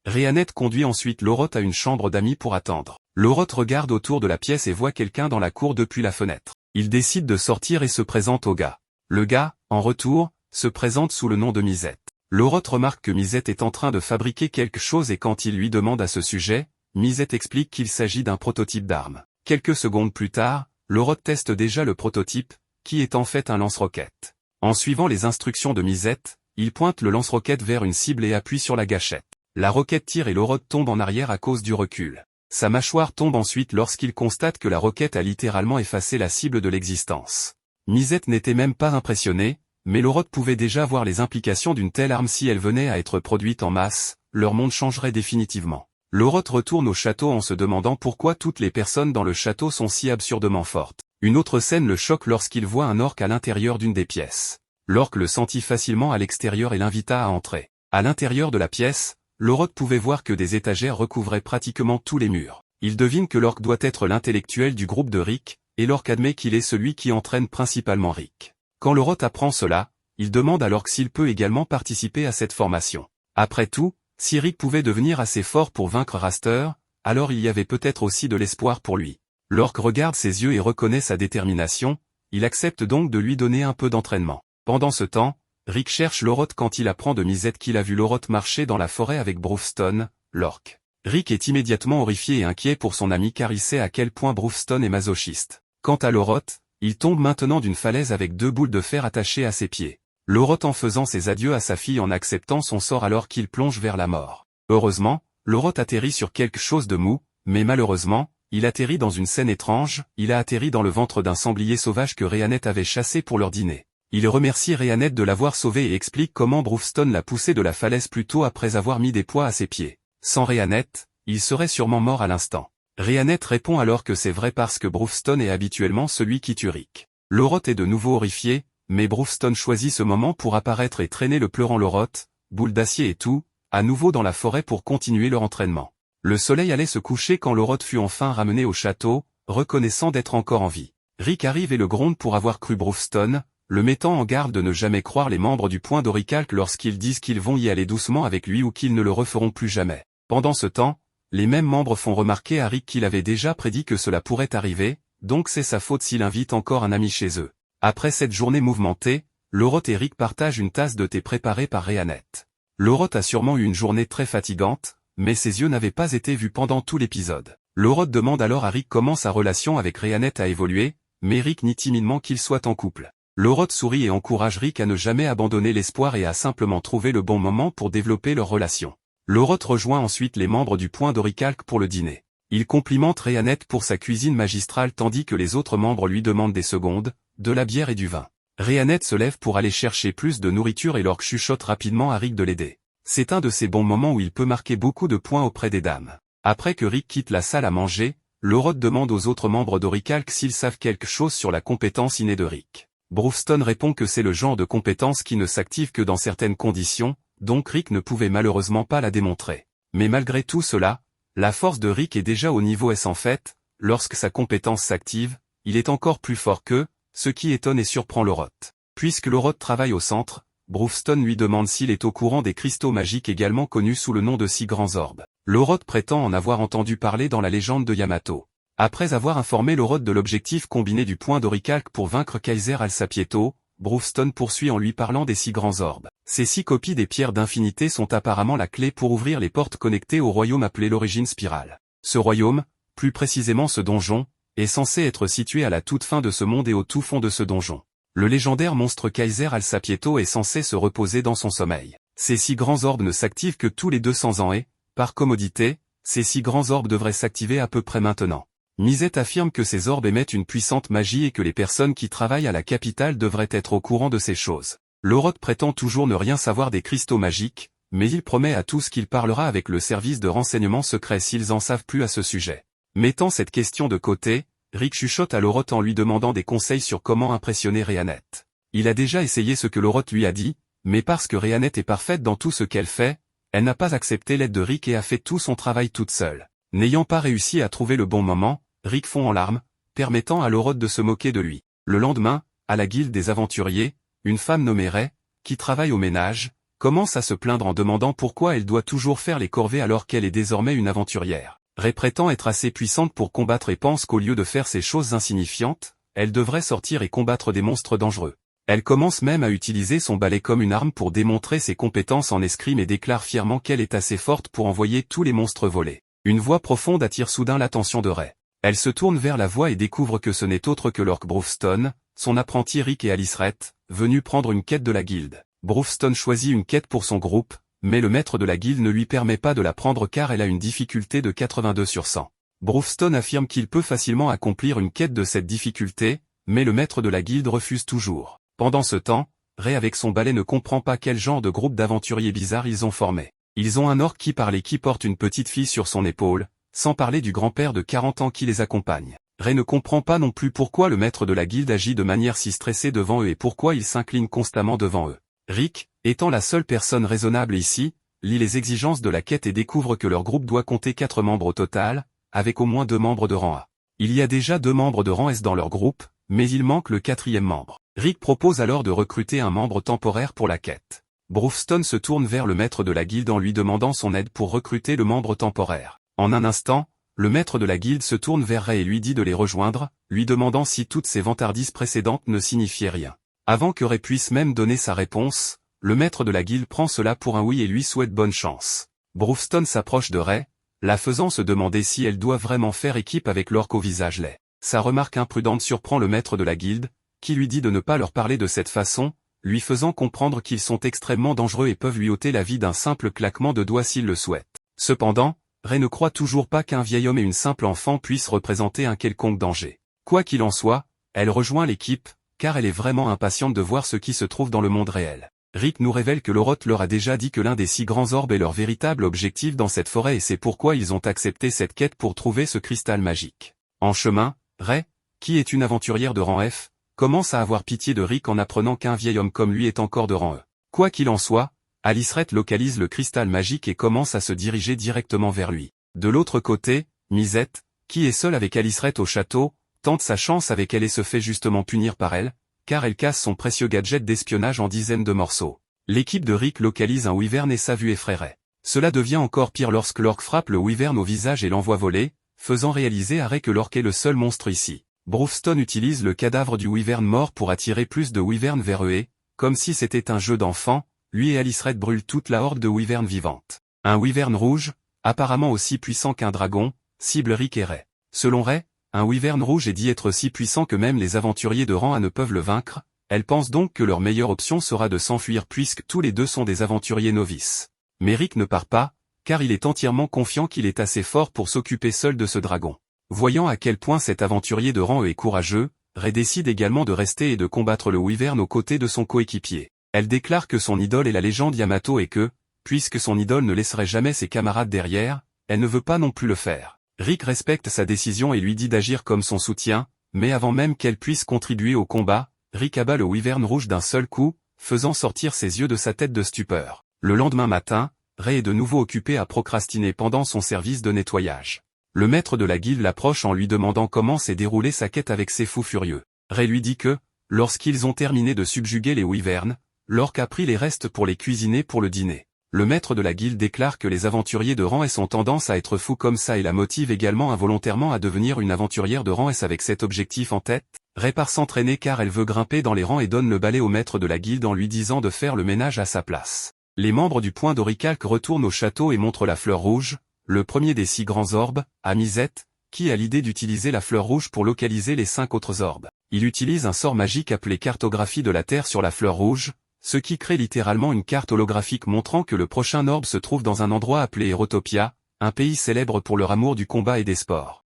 Rhéanette conduit ensuite Loroth à une chambre d'amis pour attendre. Loroth regarde autour de la pièce et voit quelqu'un dans la cour depuis la fenêtre. Il décide de sortir et se présente au gars. Le gars, en retour, se présente sous le nom de Misette. Loroth remarque que Misette est en train de fabriquer quelque chose et quand il lui demande à ce sujet, Misette explique qu'il s'agit d'un prototype d'arme. Quelques secondes plus tard, Loroth teste déjà le prototype, qui est en fait un lance-roquette. En suivant les instructions de Misette, il pointe le lance-roquette vers une cible et appuie sur la gâchette. La roquette tire et Loroth tombe en arrière à cause du recul. Sa mâchoire tombe ensuite lorsqu'il constate que la roquette a littéralement effacé la cible de l'existence. Misette n'était même pas impressionnée, mais Loroth pouvait déjà voir les implications d'une telle arme si elle venait à être produite en masse, leur monde changerait définitivement. Loroth retourne au château en se demandant pourquoi toutes les personnes dans le château sont si absurdement fortes. Une autre scène le choque lorsqu'il voit un orque à l'intérieur d'une des pièces. L'orque le sentit facilement à l'extérieur et l'invita à entrer. À l'intérieur de la pièce, Loroth pouvait voir que des étagères recouvraient pratiquement tous les murs. Il devine que l'orque doit être l'intellectuel du groupe de Rick, et l'orque admet qu'il est celui qui entraîne principalement Rick. Quand Loroth apprend cela, il demande à l'orque s'il peut également participer à cette formation. Après tout, si Rick pouvait devenir assez fort pour vaincre Raster, alors il y avait peut-être aussi de l'espoir pour lui. L'orque regarde ses yeux et reconnaît sa détermination, il accepte donc de lui donner un peu d'entraînement. Pendant ce temps, Rick cherche Loroth quand il apprend de Misette qu'il a vu Loroth marcher dans la forêt avec Brufstone, l'orque. Rick est immédiatement horrifié et inquiet pour son ami car il sait à quel point Brufstone est masochiste. Quant à Loroth, il tombe maintenant d'une falaise avec 2 boules de fer attachées à ses pieds. Loroth en faisant ses adieux à sa fille en acceptant son sort alors qu'il plonge vers la mort. Heureusement, Loroth atterrit sur quelque chose de mou, mais malheureusement, il atterrit dans une scène étrange, il a atterri dans le ventre d'un sanglier sauvage que Rhéanette avait chassé pour leur dîner. Il remercie Rhéanette de l'avoir sauvé et explique comment Brufstone l'a poussé de la falaise plus tôt après avoir mis des poids à ses pieds. Sans Rhéanette, il serait sûrement mort à l'instant. Rhéanette répond alors que c'est vrai parce que Brufstone est habituellement celui qui tue Rick. Loroth est de nouveau horrifié, mais Brufstone choisit ce moment pour apparaître et traîner le pleurant Loroth, boule d'acier et tout, à nouveau dans la forêt pour continuer leur entraînement. Le soleil allait se coucher quand Loroth fut enfin ramené au château, reconnaissant d'être encore en vie. Rick arrive et le gronde pour avoir cru Brufstone, le mettant en garde de ne jamais croire les membres du point d'Orichalque lorsqu'ils disent qu'ils vont y aller doucement avec lui ou qu'ils ne le referont plus jamais. Pendant ce temps, les mêmes membres font remarquer à Rick qu'il avait déjà prédit que cela pourrait arriver, donc c'est sa faute s'il invite encore un ami chez eux. Après cette journée mouvementée, Loroth et Rick partagent une tasse de thé préparée par Rhéanette. Loroth a sûrement eu une journée très fatigante, mais ses yeux n'avaient pas été vus pendant tout l'épisode. Lorod demande alors à Rick comment sa relation avec Rhéanette a évolué, mais Rick nie timidement qu'ils soient en couple. Lorod sourit et encourage Rick à ne jamais abandonner l'espoir et à simplement trouver le bon moment pour développer leur relation. Lorod rejoint ensuite les membres du Point d'Oricalque pour le dîner. Il complimente Rhéanette pour sa cuisine magistrale tandis que les autres membres lui demandent des secondes, de la bière et du vin. Rhéanette se lève pour aller chercher plus de nourriture et l'orque chuchote rapidement à Rick de l'aider. C'est un de ces bons moments où il peut marquer beaucoup de points auprès des dames. Après que Rick quitte la salle à manger, Lorod demande aux autres membres d'Oricalque s'ils savent quelque chose sur la compétence innée de Rick. Brewston répond que c'est le genre de compétence qui ne s'active que dans certaines conditions, donc Rick ne pouvait malheureusement pas la démontrer. Mais malgré tout cela, la force de Rick est déjà au niveau S en fait, lorsque sa compétence s'active, il est encore plus fort qu'eux, ce qui étonne et surprend Lorod. Puisque Lorod travaille au centre, Brewston lui demande s'il est au courant des cristaux magiques également connus sous le nom de 6 grands orbes. Lorod prétend en avoir entendu parler dans la légende de Yamato. Après avoir informé Lorod de l'objectif combiné du Point d'Oricalque pour vaincre Kaiser Alsapieto, Brewston poursuit en lui parlant des 6 grands orbes. Ces 6 copies des pierres d'infinité sont apparemment la clé pour ouvrir les portes connectées au royaume appelé l'origine spirale. Ce royaume, plus précisément ce donjon, est censé être situé à la toute fin de ce monde et au tout fond de ce donjon. Le légendaire monstre Kaiser Alsapieto est censé se reposer dans son sommeil. Ces 6 grands orbes ne s'activent que tous les 200 ans et, par commodité, ces 6 grands orbes devraient s'activer à peu près maintenant. Misette affirme que ces orbes émettent une puissante magie et que les personnes qui travaillent à la capitale devraient être au courant de ces choses. Lorod prétend toujours ne rien savoir des cristaux magiques, mais il promet à tous qu'il parlera avec le service de renseignement secret s'ils en savent plus à ce sujet. Mettant cette question de côté, Rick chuchote à Lorod en lui demandant des conseils sur comment impressionner Rhéanette. Il a déjà essayé ce que Lorod lui a dit, mais parce que Rhéanette est parfaite dans tout ce qu'elle fait, elle n'a pas accepté l'aide de Rick et a fait tout son travail toute seule. N'ayant pas réussi à trouver le bon moment, Rick fond en larmes, permettant à Lorod de se moquer de lui. Le lendemain, à la guilde des aventuriers, une femme nommée Ray, qui travaille au ménage, commence à se plaindre en demandant pourquoi elle doit toujours faire les corvées alors qu'elle est désormais une aventurière. Ray prétend être assez puissante pour combattre et pense qu'au lieu de faire ces choses insignifiantes, elle devrait sortir et combattre des monstres dangereux. Elle commence même à utiliser son balai comme une arme pour démontrer ses compétences en escrime et déclare fièrement qu'elle est assez forte pour envoyer tous les monstres voler. Une voix profonde attire soudain l'attention de Ray. Elle se tourne vers la voix et découvre que ce n'est autre que l'orque Brewston, son apprenti Rick et Aliceret, venus prendre une quête de la guilde. Brewston choisit une quête pour son groupe, mais le maître de la guilde ne lui permet pas de la prendre car elle a une difficulté de 82 sur 100. Brewston affirme qu'il peut facilement accomplir une quête de cette difficulté, mais le maître de la guilde refuse toujours. Pendant ce temps, Ray avec son balai ne comprend pas quel genre de groupe d'aventuriers bizarres ils ont formé. Ils ont un orque qui parle et qui porte une petite fille sur son épaule, sans parler du grand-père de 40 ans qui les accompagne. Ray ne comprend pas non plus pourquoi le maître de la guilde agit de manière si stressée devant eux et pourquoi il s'incline constamment devant eux. Rick, étant la seule personne raisonnable ici, lit les exigences de la quête et découvre que leur groupe doit compter 4 membres au total, avec au moins 2 membres de rang A. Il y a déjà 2 membres de rang S dans leur groupe, mais il manque le 4e membre. Rick propose alors de recruter un membre temporaire pour la quête. Brewston se tourne vers le maître de la guilde en lui demandant son aide pour recruter le membre temporaire. En un instant, le maître de la guilde se tourne vers Ray et lui dit de les rejoindre, lui demandant si toutes ces vantardises précédentes ne signifiaient rien. Avant que Ray puisse même donner sa réponse, le maître de la guilde prend cela pour un oui et lui souhaite bonne chance. Brewston s'approche de Ray, la faisant se demander si elle doit vraiment faire équipe avec l'orque au visage laid. Sa remarque imprudente surprend le maître de la guilde, qui lui dit de ne pas leur parler de cette façon, lui faisant comprendre qu'ils sont extrêmement dangereux et peuvent lui ôter la vie d'un simple claquement de doigts s'il le souhaite. Cependant, Ray ne croit toujours pas qu'un vieil homme et une simple enfant puissent représenter un quelconque danger. Quoi qu'il en soit, elle rejoint l'équipe, car elle est vraiment impatiente de voir ce qui se trouve dans le monde réel. Rick nous révèle que Lorod leur a déjà dit que l'un des 6 grands orbes est leur véritable objectif dans cette forêt et c'est pourquoi ils ont accepté cette quête pour trouver ce cristal magique. En chemin, Ray, qui est une aventurière de rang F, commence à avoir pitié de Rick en apprenant qu'un vieil homme comme lui est encore de rang E. Quoi qu'il en soit, Aliceret localise le cristal magique et commence à se diriger directement vers lui. De l'autre côté, Misette, qui est seule avec Aliceret au château, tente sa chance avec elle et se fait justement punir par elle, car elle casse son précieux gadget d'espionnage en dizaines de morceaux. L'équipe de Rick localise un wyvern et sa vue effraierait. Cela devient encore pire lorsque l'orque frappe le wyvern au visage et l'envoie voler, faisant réaliser à Ray que l'orque est le seul monstre ici. Brewston utilise le cadavre du wyvern mort pour attirer plus de wyverns vers eux et, comme si c'était un jeu d'enfant, lui et Aliceret brûlent toute la horde de wyverns vivantes. Un wyvern rouge, apparemment aussi puissant qu'un dragon, cible Rick et Ray. Selon Ray, un wyvern rouge est dit être si puissant que même les aventuriers de rang A ne peuvent le vaincre, elle pense donc que leur meilleure option sera de s'enfuir puisque tous les deux sont des aventuriers novices. Mais Rick ne part pas, car il est entièrement confiant qu'il est assez fort pour s'occuper seul de ce dragon. Voyant à quel point cet aventurier de rang E est courageux, Ray décide également de rester et de combattre le wyvern aux côtés de son coéquipier. Elle déclare que son idole est la légende Yamato et que, puisque son idole ne laisserait jamais ses camarades derrière, elle ne veut pas non plus le faire. Rick respecte sa décision et lui dit d'agir comme son soutien, mais avant même qu'elle puisse contribuer au combat, Rick abat le wyvern rouge d'un seul coup, faisant sortir ses yeux de sa tête de stupeur. Le lendemain matin, Ray est de nouveau occupé à procrastiner pendant son service de nettoyage. Le maître de la guilde l'approche en lui demandant comment s'est déroulée sa quête avec ces fous furieux. Ray lui dit que, lorsqu'ils ont terminé de subjuguer les wyverns, l'orque a pris les restes pour les cuisiner pour le dîner. Le maître de la guilde déclare que les aventuriers de rang S ont tendance à être fous comme ça et la motive également involontairement à devenir une aventurière de rang S avec cet objectif en tête. Ray part s'entraîner car elle veut grimper dans les rangs et donne le balai au maître de la guilde en lui disant de faire le ménage à sa place. Les membres du point d'Orichalque retournent au château et montrent la fleur rouge, le premier des 6 grands orbes, à Misette, qui a l'idée d'utiliser la fleur rouge pour localiser les 5 autres orbes. Il utilise un sort magique appelé cartographie de la Terre sur la fleur rouge, ce qui crée littéralement une carte holographique montrant que le prochain orbe se trouve dans un endroit appelé Erotopia, un pays célèbre pour leur amour du combat et des sports.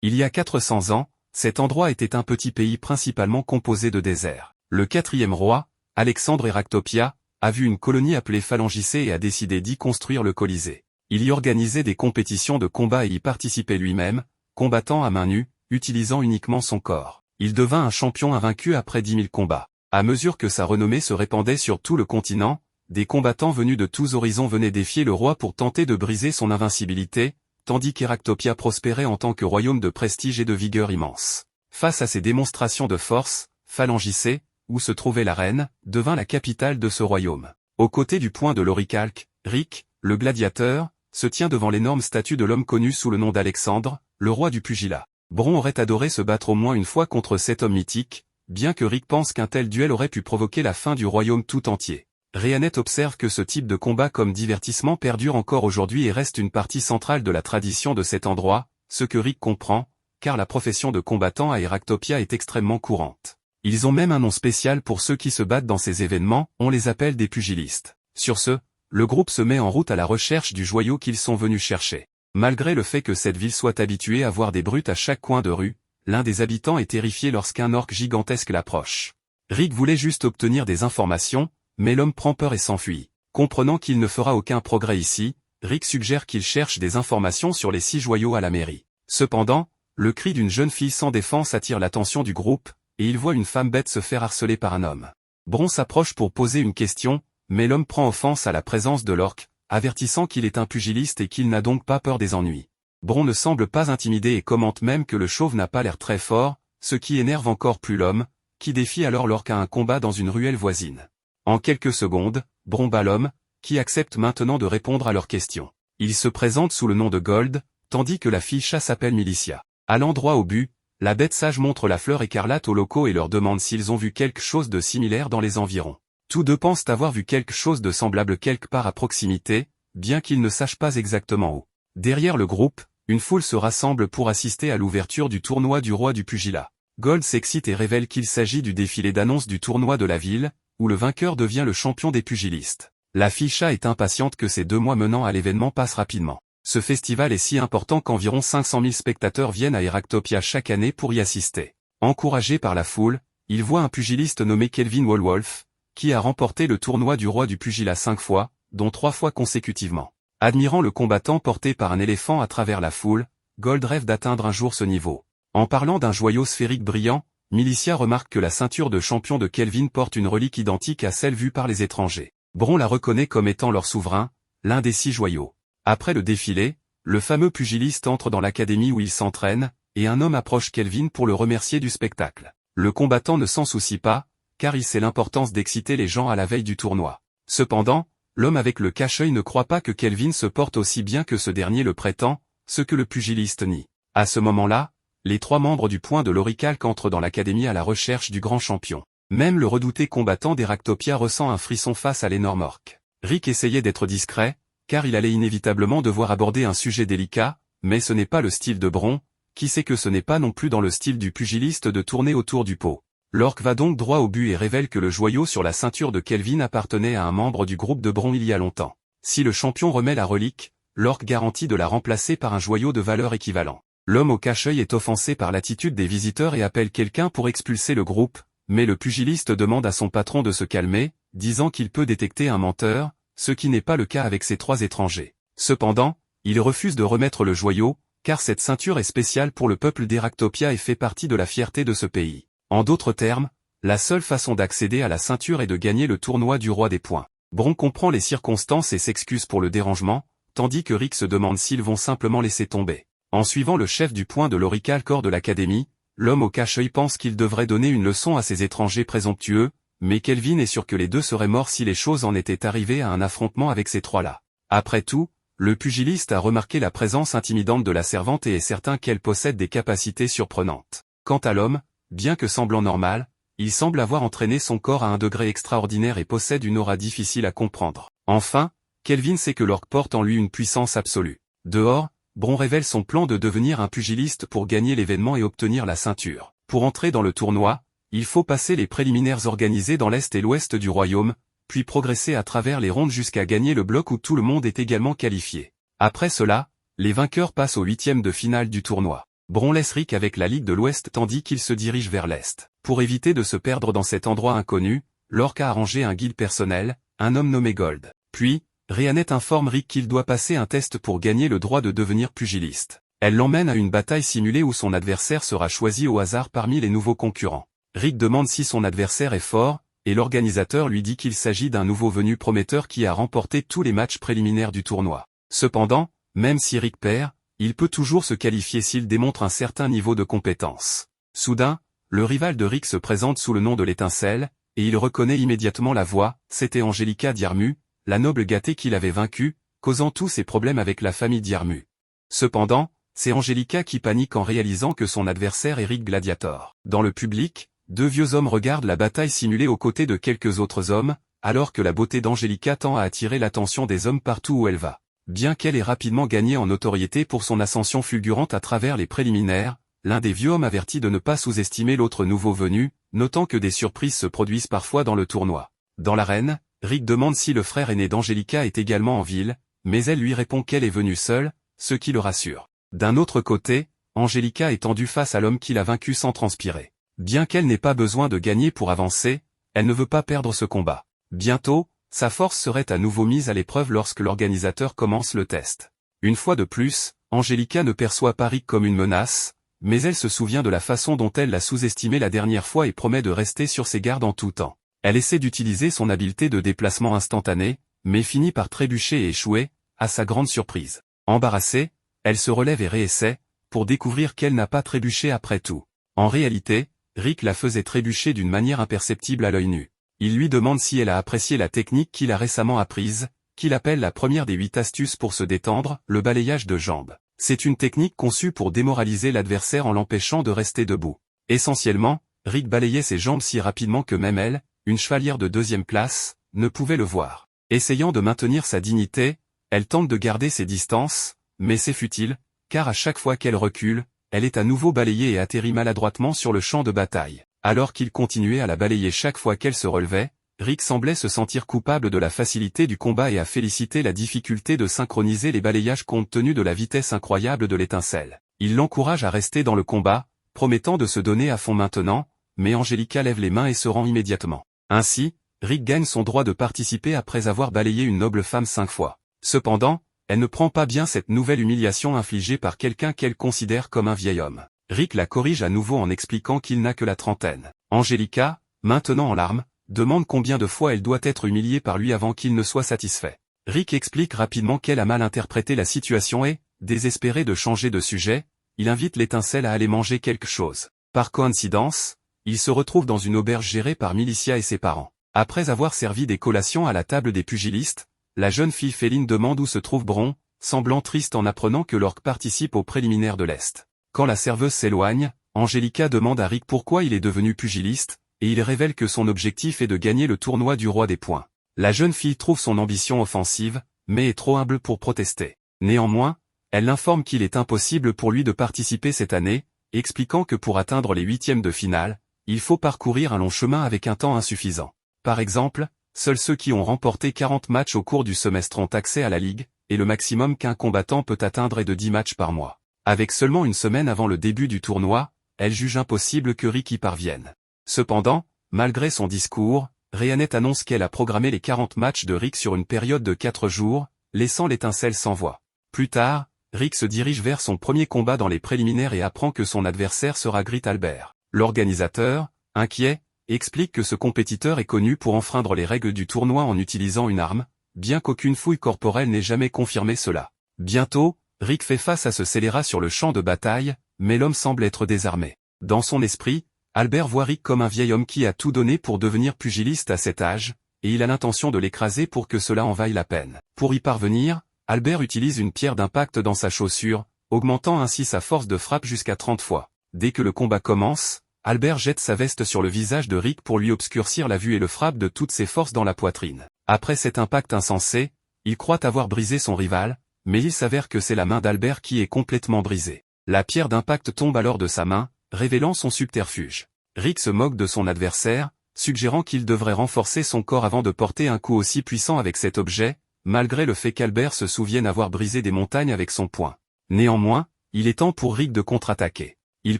Il y a 400 ans, cet endroit était un petit pays principalement composé de déserts. Le 4e roi, Alexandre Eractopia, a vu une colonie appelée Phalangicée et a décidé d'y construire le Colisée. Il y organisait des compétitions de combat et y participait lui-même, combattant à main nue, utilisant uniquement son corps. Il devint un champion invaincu après 10 000 combats. À mesure que sa renommée se répandait sur tout le continent, des combattants venus de tous horizons venaient défier le roi pour tenter de briser son invincibilité, tandis qu'Eractopia prospérait en tant que royaume de prestige et de vigueur immense. Face à ces démonstrations de force, Phalangicée, où se trouvait la reine, devint la capitale de ce royaume. Aux côtés du point de l'Orichalque, Rick, le gladiateur, se tient devant l'énorme statue de l'homme connu sous le nom d'Alexandre, le roi du pugilat. Bron aurait adoré se battre au moins une fois contre cet homme mythique, bien que Rick pense qu'un tel duel aurait pu provoquer la fin du royaume tout entier. Rhéanet observe que ce type de combat comme divertissement perdure encore aujourd'hui et reste une partie centrale de la tradition de cet endroit, ce que Rick comprend, car la profession de combattant à Eractopia est extrêmement courante. Ils ont même un nom spécial pour ceux qui se battent dans ces événements, on les appelle des pugilistes. Sur ce, le groupe se met en route à la recherche du joyau qu'ils sont venus chercher. Malgré le fait que cette ville soit habituée à voir des brutes à chaque coin de rue, l'un des habitants est terrifié lorsqu'un orque gigantesque l'approche. Rick voulait juste obtenir des informations, mais l'homme prend peur et s'enfuit. Comprenant qu'il ne fera aucun progrès ici, Rick suggère qu'il cherche des informations sur les 6 joyaux à la mairie. Cependant, le cri d'une jeune fille sans défense attire l'attention du groupe, et il voit une femme bête se faire harceler par un homme. Bron s'approche pour poser une question, mais l'homme prend offense à la présence de l'orque, avertissant qu'il est un pugiliste et qu'il n'a donc pas peur des ennuis. Bron ne semble pas intimidé et commente même que le chauve n'a pas l'air très fort, ce qui énerve encore plus l'homme, qui défie alors l'orque à un combat dans une ruelle voisine. En quelques secondes, Bron bat l'homme, qui accepte maintenant de répondre à leurs questions. Il se présente sous le nom de Gold, tandis que la fille chat s'appelle Milicia. À l'endroit au but, la bête sage montre la fleur écarlate aux locaux et leur demande s'ils ont vu quelque chose de similaire dans les environs. Tous deux pensent avoir vu quelque chose de semblable quelque part à proximité, bien qu'ils ne sachent pas exactement où. Derrière le groupe, une foule se rassemble pour assister à l'ouverture du tournoi du roi du pugilat. Gold s'excite et révèle qu'il s'agit du défilé d'annonce du tournoi de la ville, où le vainqueur devient le champion des pugilistes. La fille chat est impatiente que ces 2 mois menant à l'événement passent rapidement. Ce festival est si important qu'environ 500 000 spectateurs viennent à Eractopia chaque année pour y assister. Encouragé par la foule, il voit un pugiliste nommé Kelvin Wolwolf, qui a remporté le tournoi du roi du pugilat 5 fois, dont 3 fois consécutivement. Admirant le combattant porté par un éléphant à travers la foule, Gold rêve d'atteindre un jour ce niveau. En parlant d'un joyau sphérique brillant, Milicia remarque que la ceinture de champion de Kelvin porte une relique identique à celle vue par les étrangers. Bron la reconnaît comme étant leur souverain, l'un des 6 joyaux. Après le défilé, le fameux pugiliste entre dans l'académie où il s'entraîne, et un homme approche Kelvin pour le remercier du spectacle. Le combattant ne s'en soucie pas, car il sait l'importance d'exciter les gens à la veille du tournoi. Cependant, l'homme avec le cache-œil ne croit pas que Kelvin se porte aussi bien que ce dernier le prétend, ce que le pugiliste nie. À ce moment-là, les 3 membres du point de l'Orichalque entrent dans l'académie à la recherche du grand champion. Même le redouté combattant d'Eractopia ressent un frisson face à l'énorme orque. Rick essayait d'être discret, car il allait inévitablement devoir aborder un sujet délicat, mais ce n'est pas le style de Bron, qui sait que ce n'est pas non plus dans le style du pugiliste de tourner autour du pot. Lork va donc droit au but et révèle que le joyau sur la ceinture de Kelvin appartenait à un membre du groupe de Bron il y a longtemps. Si le champion remet la relique, Lork garantit de la remplacer par un joyau de valeur équivalent. L'homme au cache-œil est offensé par l'attitude des visiteurs et appelle quelqu'un pour expulser le groupe, mais le pugiliste demande à son patron de se calmer, disant qu'il peut détecter un menteur, ce qui n'est pas le cas avec ces 3 étrangers. Cependant, il refuse de remettre le joyau, car cette ceinture est spéciale pour le peuple d'Eractopia et fait partie de la fierté de ce pays. En d'autres termes, la seule façon d'accéder à la ceinture est de gagner le tournoi du roi des points. Bron comprend les circonstances et s'excuse pour le dérangement, tandis que Rick se demande s'ils vont simplement laisser tomber. En suivant le chef du point de l'Orical Corps de l'Académie, l'homme au cache-œil pense qu'il devrait donner une leçon à ces étrangers présomptueux, mais Kelvin est sûr que les 2 seraient morts si les choses en étaient arrivées à un affrontement avec ces 3-là. Après tout, le pugiliste a remarqué la présence intimidante de la servante et est certain qu'elle possède des capacités surprenantes. Quant à l'homme, bien que semblant normal, il semble avoir entraîné son corps à un degré extraordinaire et possède une aura difficile à comprendre. Enfin, Kelvin sait que l'orque porte en lui une puissance absolue. Dehors, Bron révèle son plan de devenir un pugiliste pour gagner l'événement et obtenir la ceinture. Pour entrer dans le tournoi, il faut passer les préliminaires organisés dans l'est et l'ouest du royaume, puis progresser à travers les rondes jusqu'à gagner le bloc où tout le monde est également qualifié. Après cela, les vainqueurs passent au 8e de finale du tournoi. Bron laisse Rick avec la Ligue de l'Ouest tandis qu'il se dirige vers l'Est. Pour éviter de se perdre dans cet endroit inconnu, Lork a arrangé un guide personnel, un homme nommé Gold. Puis, Rhiannet informe Rick qu'il doit passer un test pour gagner le droit de devenir pugiliste. Elle l'emmène à une bataille simulée où son adversaire sera choisi au hasard parmi les nouveaux concurrents. Rick demande si son adversaire est fort, et l'organisateur lui dit qu'il s'agit d'un nouveau venu prometteur qui a remporté tous les matchs préliminaires du tournoi. Cependant, même si Rick perd, il peut toujours se qualifier s'il démontre un certain niveau de compétence. Soudain, le rival de Rick se présente sous le nom de l'Étincelle, et il reconnaît immédiatement la voix, c'était Angelica Diarmu, la noble gâtée qu'il avait vaincue, causant tous ses problèmes avec la famille Diarmu. Cependant, c'est Angelica qui panique en réalisant que son adversaire est Rick Gladiator. Dans le public, 2 vieux hommes regardent la bataille simulée aux côtés de quelques autres hommes, alors que la beauté d'Angelica tend à attirer l'attention des hommes partout où elle va. Bien qu'elle ait rapidement gagné en notoriété pour son ascension fulgurante à travers les préliminaires, l'un des vieux hommes avertit de ne pas sous-estimer l'autre nouveau venu, notant que des surprises se produisent parfois dans le tournoi. Dans l'arène, Rick demande si le frère aîné d'Angelica est également en ville, mais elle lui répond qu'elle est venue seule, ce qui le rassure. D'un autre côté, Angelica est tendue face à l'homme qui l'a vaincue sans transpirer. Bien qu'elle n'ait pas besoin de gagner pour avancer, elle ne veut pas perdre ce combat. Bientôt, sa force serait à nouveau mise à l'épreuve lorsque l'organisateur commence le test. Une fois de plus, Angelica ne perçoit pas Rick comme une menace, mais elle se souvient de la façon dont elle l'a sous-estimé la dernière fois et promet de rester sur ses gardes en tout temps. Elle essaie d'utiliser son habileté de déplacement instantané, mais finit par trébucher et échouer, à sa grande surprise. Embarrassée, elle se relève et réessaie, pour découvrir qu'elle n'a pas trébuché après tout. En réalité, Rick la faisait trébucher d'une manière imperceptible à l'œil nu. Il lui demande si elle a apprécié la technique qu'il a récemment apprise, qu'il appelle la première des 8 astuces pour se détendre, le balayage de jambes. C'est une technique conçue pour démoraliser l'adversaire en l'empêchant de rester debout. Essentiellement, Rick balayait ses jambes si rapidement que même elle, une chevalière de 2e classe, ne pouvait le voir. Essayant de maintenir sa dignité, elle tente de garder ses distances, mais c'est futile, car à chaque fois qu'elle recule, elle est à nouveau balayée et atterrit maladroitement sur le champ de bataille. Alors qu'il continuait à la balayer chaque fois qu'elle se relevait, Rick semblait se sentir coupable de la facilité du combat et à féliciter la difficulté de synchroniser les balayages compte tenu de la vitesse incroyable de l'étincelle. Il l'encourage à rester dans le combat, promettant de se donner à fond maintenant, mais Angelica lève les mains et se rend immédiatement. Ainsi, Rick gagne son droit de participer après avoir balayé une noble femme 5 fois. Cependant, elle ne prend pas bien cette nouvelle humiliation infligée par quelqu'un qu'elle considère comme un vieil homme. Rick la corrige à nouveau en expliquant qu'il n'a que la trentaine. Angelica, maintenant en larmes, demande combien de fois elle doit être humiliée par lui avant qu'il ne soit satisfait. Rick explique rapidement qu'elle a mal interprété la situation et, désespéré de changer de sujet, il invite l'étincelle à aller manger quelque chose. Par coïncidence, il se retrouve dans une auberge gérée par Milicia et ses parents. Après avoir servi des collations à la table des pugilistes, la jeune fille Féline demande où se trouve Bron, semblant triste en apprenant que l'orque participe aux préliminaires de l'Est. Quand la serveuse s'éloigne, Angelica demande à Rick pourquoi il est devenu pugiliste, et il révèle que son objectif est de gagner le tournoi du roi des points. La jeune fille trouve son ambition offensive, mais est trop humble pour protester. Néanmoins, elle l'informe qu'il est impossible pour lui de participer cette année, expliquant que pour atteindre les huitièmes de finale, il faut parcourir un long chemin avec un temps insuffisant. Par exemple, seuls ceux qui ont remporté 40 matchs au cours du semestre ont accès à la Ligue, et le maximum qu'un combattant peut atteindre est de 10 matchs par mois. Avec seulement une semaine avant le début du tournoi, elle juge impossible que Rick y parvienne. Cependant, malgré son discours, Rheanet annonce qu'elle a programmé les 40 matchs de Rick sur une période de 4 jours, laissant l'étincelle sans voix. Plus tard, Rick se dirige vers son premier combat dans les préliminaires et apprend que son adversaire sera Grit Albert. L'organisateur, inquiet, explique que ce compétiteur est connu pour enfreindre les règles du tournoi en utilisant une arme, bien qu'aucune fouille corporelle n'ait jamais confirmé cela. Bientôt, Rick fait face à ce scélérat sur le champ de bataille, mais l'homme semble être désarmé. Dans son esprit, Albert voit Rick comme un vieil homme qui a tout donné pour devenir pugiliste à cet âge, et il a l'intention de l'écraser pour que cela en vaille la peine. Pour y parvenir, Albert utilise une pierre d'impact dans sa chaussure, augmentant ainsi sa force de frappe jusqu'à 30 fois. Dès que le combat commence, Albert jette sa veste sur le visage de Rick pour lui obscurcir la vue et le frappe de toutes ses forces dans la poitrine. Après cet impact insensé, il croit avoir brisé son rival, mais il s'avère que c'est la main d'Albert qui est complètement brisée. La pierre d'impact tombe alors de sa main, révélant son subterfuge. Rick se moque de son adversaire, suggérant qu'il devrait renforcer son corps avant de porter un coup aussi puissant avec cet objet, malgré le fait qu'Albert se souvienne avoir brisé des montagnes avec son poing. Néanmoins, il est temps pour Rick de contre-attaquer. Il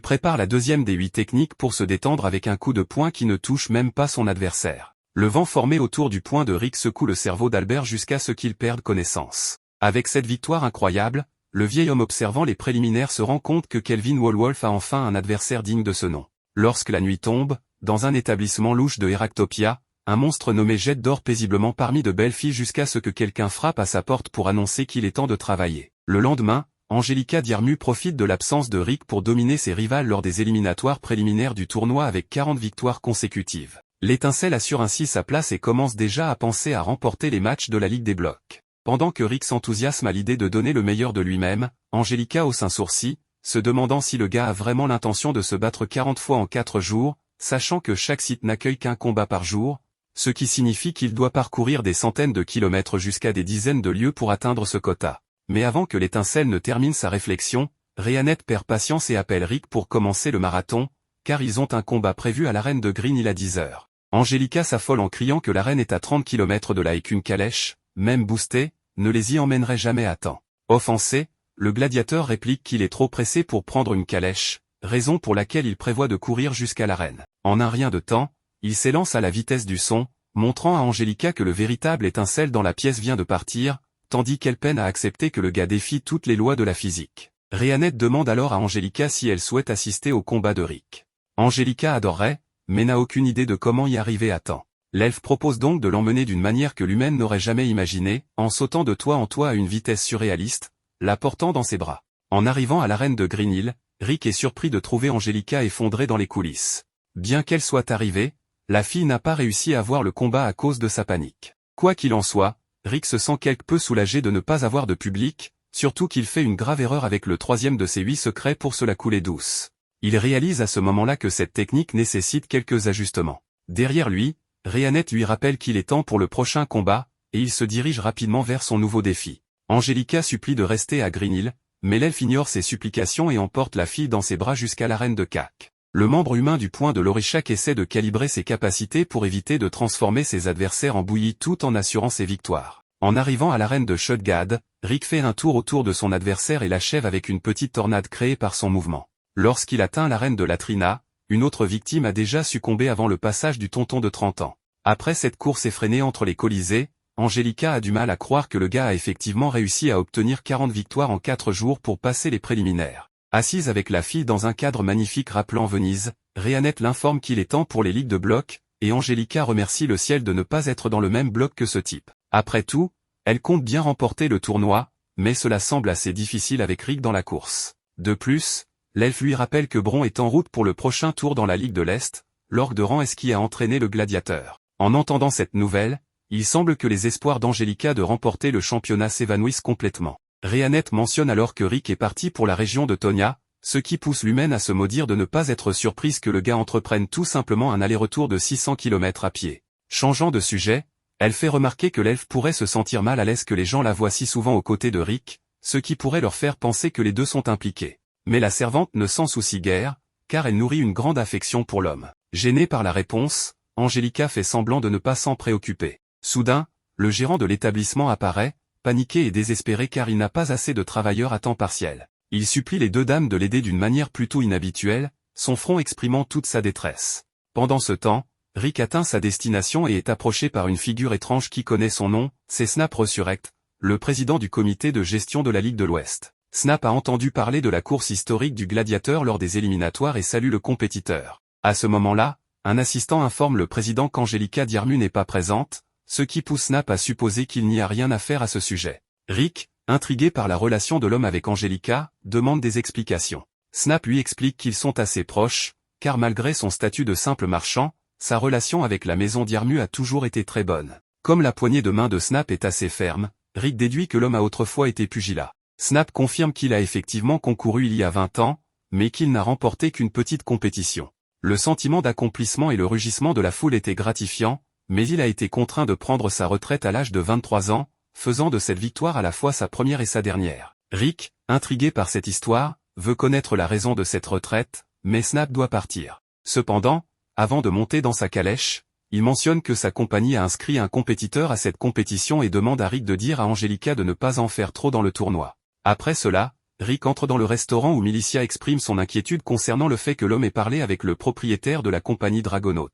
prépare la deuxième des 8 techniques pour se détendre avec un coup de poing qui ne touche même pas son adversaire. Le vent formé autour du poing de Rick secoue le cerveau d'Albert jusqu'à ce qu'il perde connaissance. Avec cette victoire incroyable, le vieil homme observant les préliminaires se rend compte que Kelvin Wolwolf a enfin un adversaire digne de ce nom. Lorsque la nuit tombe, dans un établissement louche de Heractopia, un monstre nommé Jet dort paisiblement parmi de belles filles jusqu'à ce que quelqu'un frappe à sa porte pour annoncer qu'il est temps de travailler. Le lendemain, Angelica Diarmu profite de l'absence de Rick pour dominer ses rivales lors des éliminatoires préliminaires du tournoi avec 40 victoires consécutives. L'étincelle assure ainsi sa place et commence déjà à penser à remporter les matchs de la Ligue des Blocs. Pendant que Rick s'enthousiasme à l'idée de donner le meilleur de lui-même, Angelica hausse un sourcil, se demandant si le gars a vraiment l'intention de se battre 40 fois en 4 jours, sachant que chaque site n'accueille qu'un combat par jour, ce qui signifie qu'il doit parcourir des centaines de kilomètres jusqu'à des dizaines de lieues pour atteindre ce quota. Mais avant que l'étincelle ne termine sa réflexion, Rheanet perd patience et appelle Rick pour commencer le marathon, car ils ont un combat prévu à l'arène de Green Hill à 10 heures. Angelica s'affole en criant que l'arène est à 30 km de là et qu'une calèche, même boostée, ne les y emmènerait jamais à temps. Offensé, le gladiateur réplique qu'il est trop pressé pour prendre une calèche, raison pour laquelle il prévoit de courir jusqu'à l'arène. En un rien de temps, il s'élance à la vitesse du son, montrant à Angelica que le véritable étincelle dans la pièce vient de partir, tandis qu'elle peine à accepter que le gars défie toutes les lois de la physique. Rheanet demande alors à Angelica si elle souhaite assister au combat de Rick. Angelica adorerait, mais n'a aucune idée de comment y arriver à temps. L'elfe propose donc de l'emmener d'une manière que l'humaine n'aurait jamais imaginée, en sautant de toit en toit à une vitesse surréaliste, la portant dans ses bras. En arrivant à l'arène de Green Hill, Rick est surpris de trouver Angelica effondrée dans les coulisses. Bien qu'elle soit arrivée, la fille n'a pas réussi à voir le combat à cause de sa panique. Quoi qu'il en soit, Rick se sent quelque peu soulagé de ne pas avoir de public, surtout qu'il fait une grave erreur avec le troisième de ses 8 secrets pour se la couler douce. Il réalise à ce moment-là que cette technique nécessite quelques ajustements. Derrière lui, Rheanet lui rappelle qu'il est temps pour le prochain combat, et il se dirige rapidement vers son nouveau défi. Angelica supplie de rester à Green Hill, mais l'elfe ignore ses supplications et emporte la fille dans ses bras jusqu'à l'arène de Kak. Le membre humain du point de l'Orishak essaie de calibrer ses capacités pour éviter de transformer ses adversaires en bouillie tout en assurant ses victoires. En arrivant à l'arène de Shudgad, Rick fait un tour autour de son adversaire et l'achève avec une petite tornade créée par son mouvement. Lorsqu'il atteint l'arène de Latrina, une autre victime a déjà succombé avant le passage du tonton de 30 ans. Après cette course effrénée entre les colisées, Angelica a du mal à croire que le gars a effectivement réussi à obtenir 40 victoires en 4 jours pour passer les préliminaires. Assise avec la fille dans un cadre magnifique rappelant Venise, Rheanet l'informe qu'il est temps pour les ligues de bloc, et Angelica remercie le ciel de ne pas être dans le même bloc que ce type. Après tout, elle compte bien remporter le tournoi, mais cela semble assez difficile avec Rick dans la course. De plus, l'elfe lui rappelle que Bron est en route pour le prochain tour dans la Ligue de l'Est, l'orgue de Ransk qui a entraîné le gladiateur. En entendant cette nouvelle, il semble que les espoirs d'Angelica de remporter le championnat s'évanouissent complètement. Rheanet mentionne alors que Rick est parti pour la région de Tonia, ce qui pousse l'humaine à se maudire de ne pas être surprise que le gars entreprenne tout simplement un aller-retour de 600 km à pied. Changeant de sujet, Elle fait remarquer que l'elfe pourrait se sentir mal à l'aise que les gens la voient si souvent aux côtés de Rick, ce qui pourrait leur faire penser que les deux sont impliqués. Mais la servante ne s'en soucie guère, car elle nourrit une grande affection pour l'homme. Gênée par la réponse, Angelica fait semblant de ne pas s'en préoccuper. Soudain, le gérant de l'établissement apparaît, paniqué et désespéré car il n'a pas assez de travailleurs à temps partiel. Il supplie les deux dames de l'aider d'une manière plutôt inhabituelle, son front exprimant toute sa détresse. Pendant ce temps, Rick atteint sa destination et est approché par une figure étrange qui connaît son nom, c'est Snap Resurrect, le président du comité de gestion de la Ligue de l'Ouest. Snap a entendu parler de la course historique du gladiateur lors des éliminatoires et salue le compétiteur. À ce moment-là, un assistant informe le président qu'Angelica Diarmu n'est pas présente, ce qui pousse Snap à supposer qu'il n'y a rien à faire à ce sujet. Rick, intrigué par la relation de l'homme avec Angelica, demande des explications. Snap lui explique qu'ils sont assez proches, car malgré son statut de simple marchand, sa relation avec la maison Diarmu a toujours été très bonne. Comme la poignée de main de Snap est assez ferme, Rick déduit que l'homme a autrefois été pugilat. Snap confirme qu'il a effectivement concouru il y a 20 ans, mais qu'il n'a remporté qu'une petite compétition. Le sentiment d'accomplissement et le rugissement de la foule étaient gratifiants, mais il a été contraint de prendre sa retraite à l'âge de 23 ans, faisant de cette victoire à la fois sa première et sa dernière. Rick, intrigué par cette histoire, veut connaître la raison de cette retraite, mais Snap doit partir. Cependant, avant de monter dans sa calèche, il mentionne que sa compagnie a inscrit un compétiteur à cette compétition et demande à Rick de dire à Angelica de ne pas en faire trop dans le tournoi. Après cela, Rick entre dans le restaurant où Milicia exprime son inquiétude concernant le fait que l'homme ait parlé avec le propriétaire de la compagnie Dragonaut.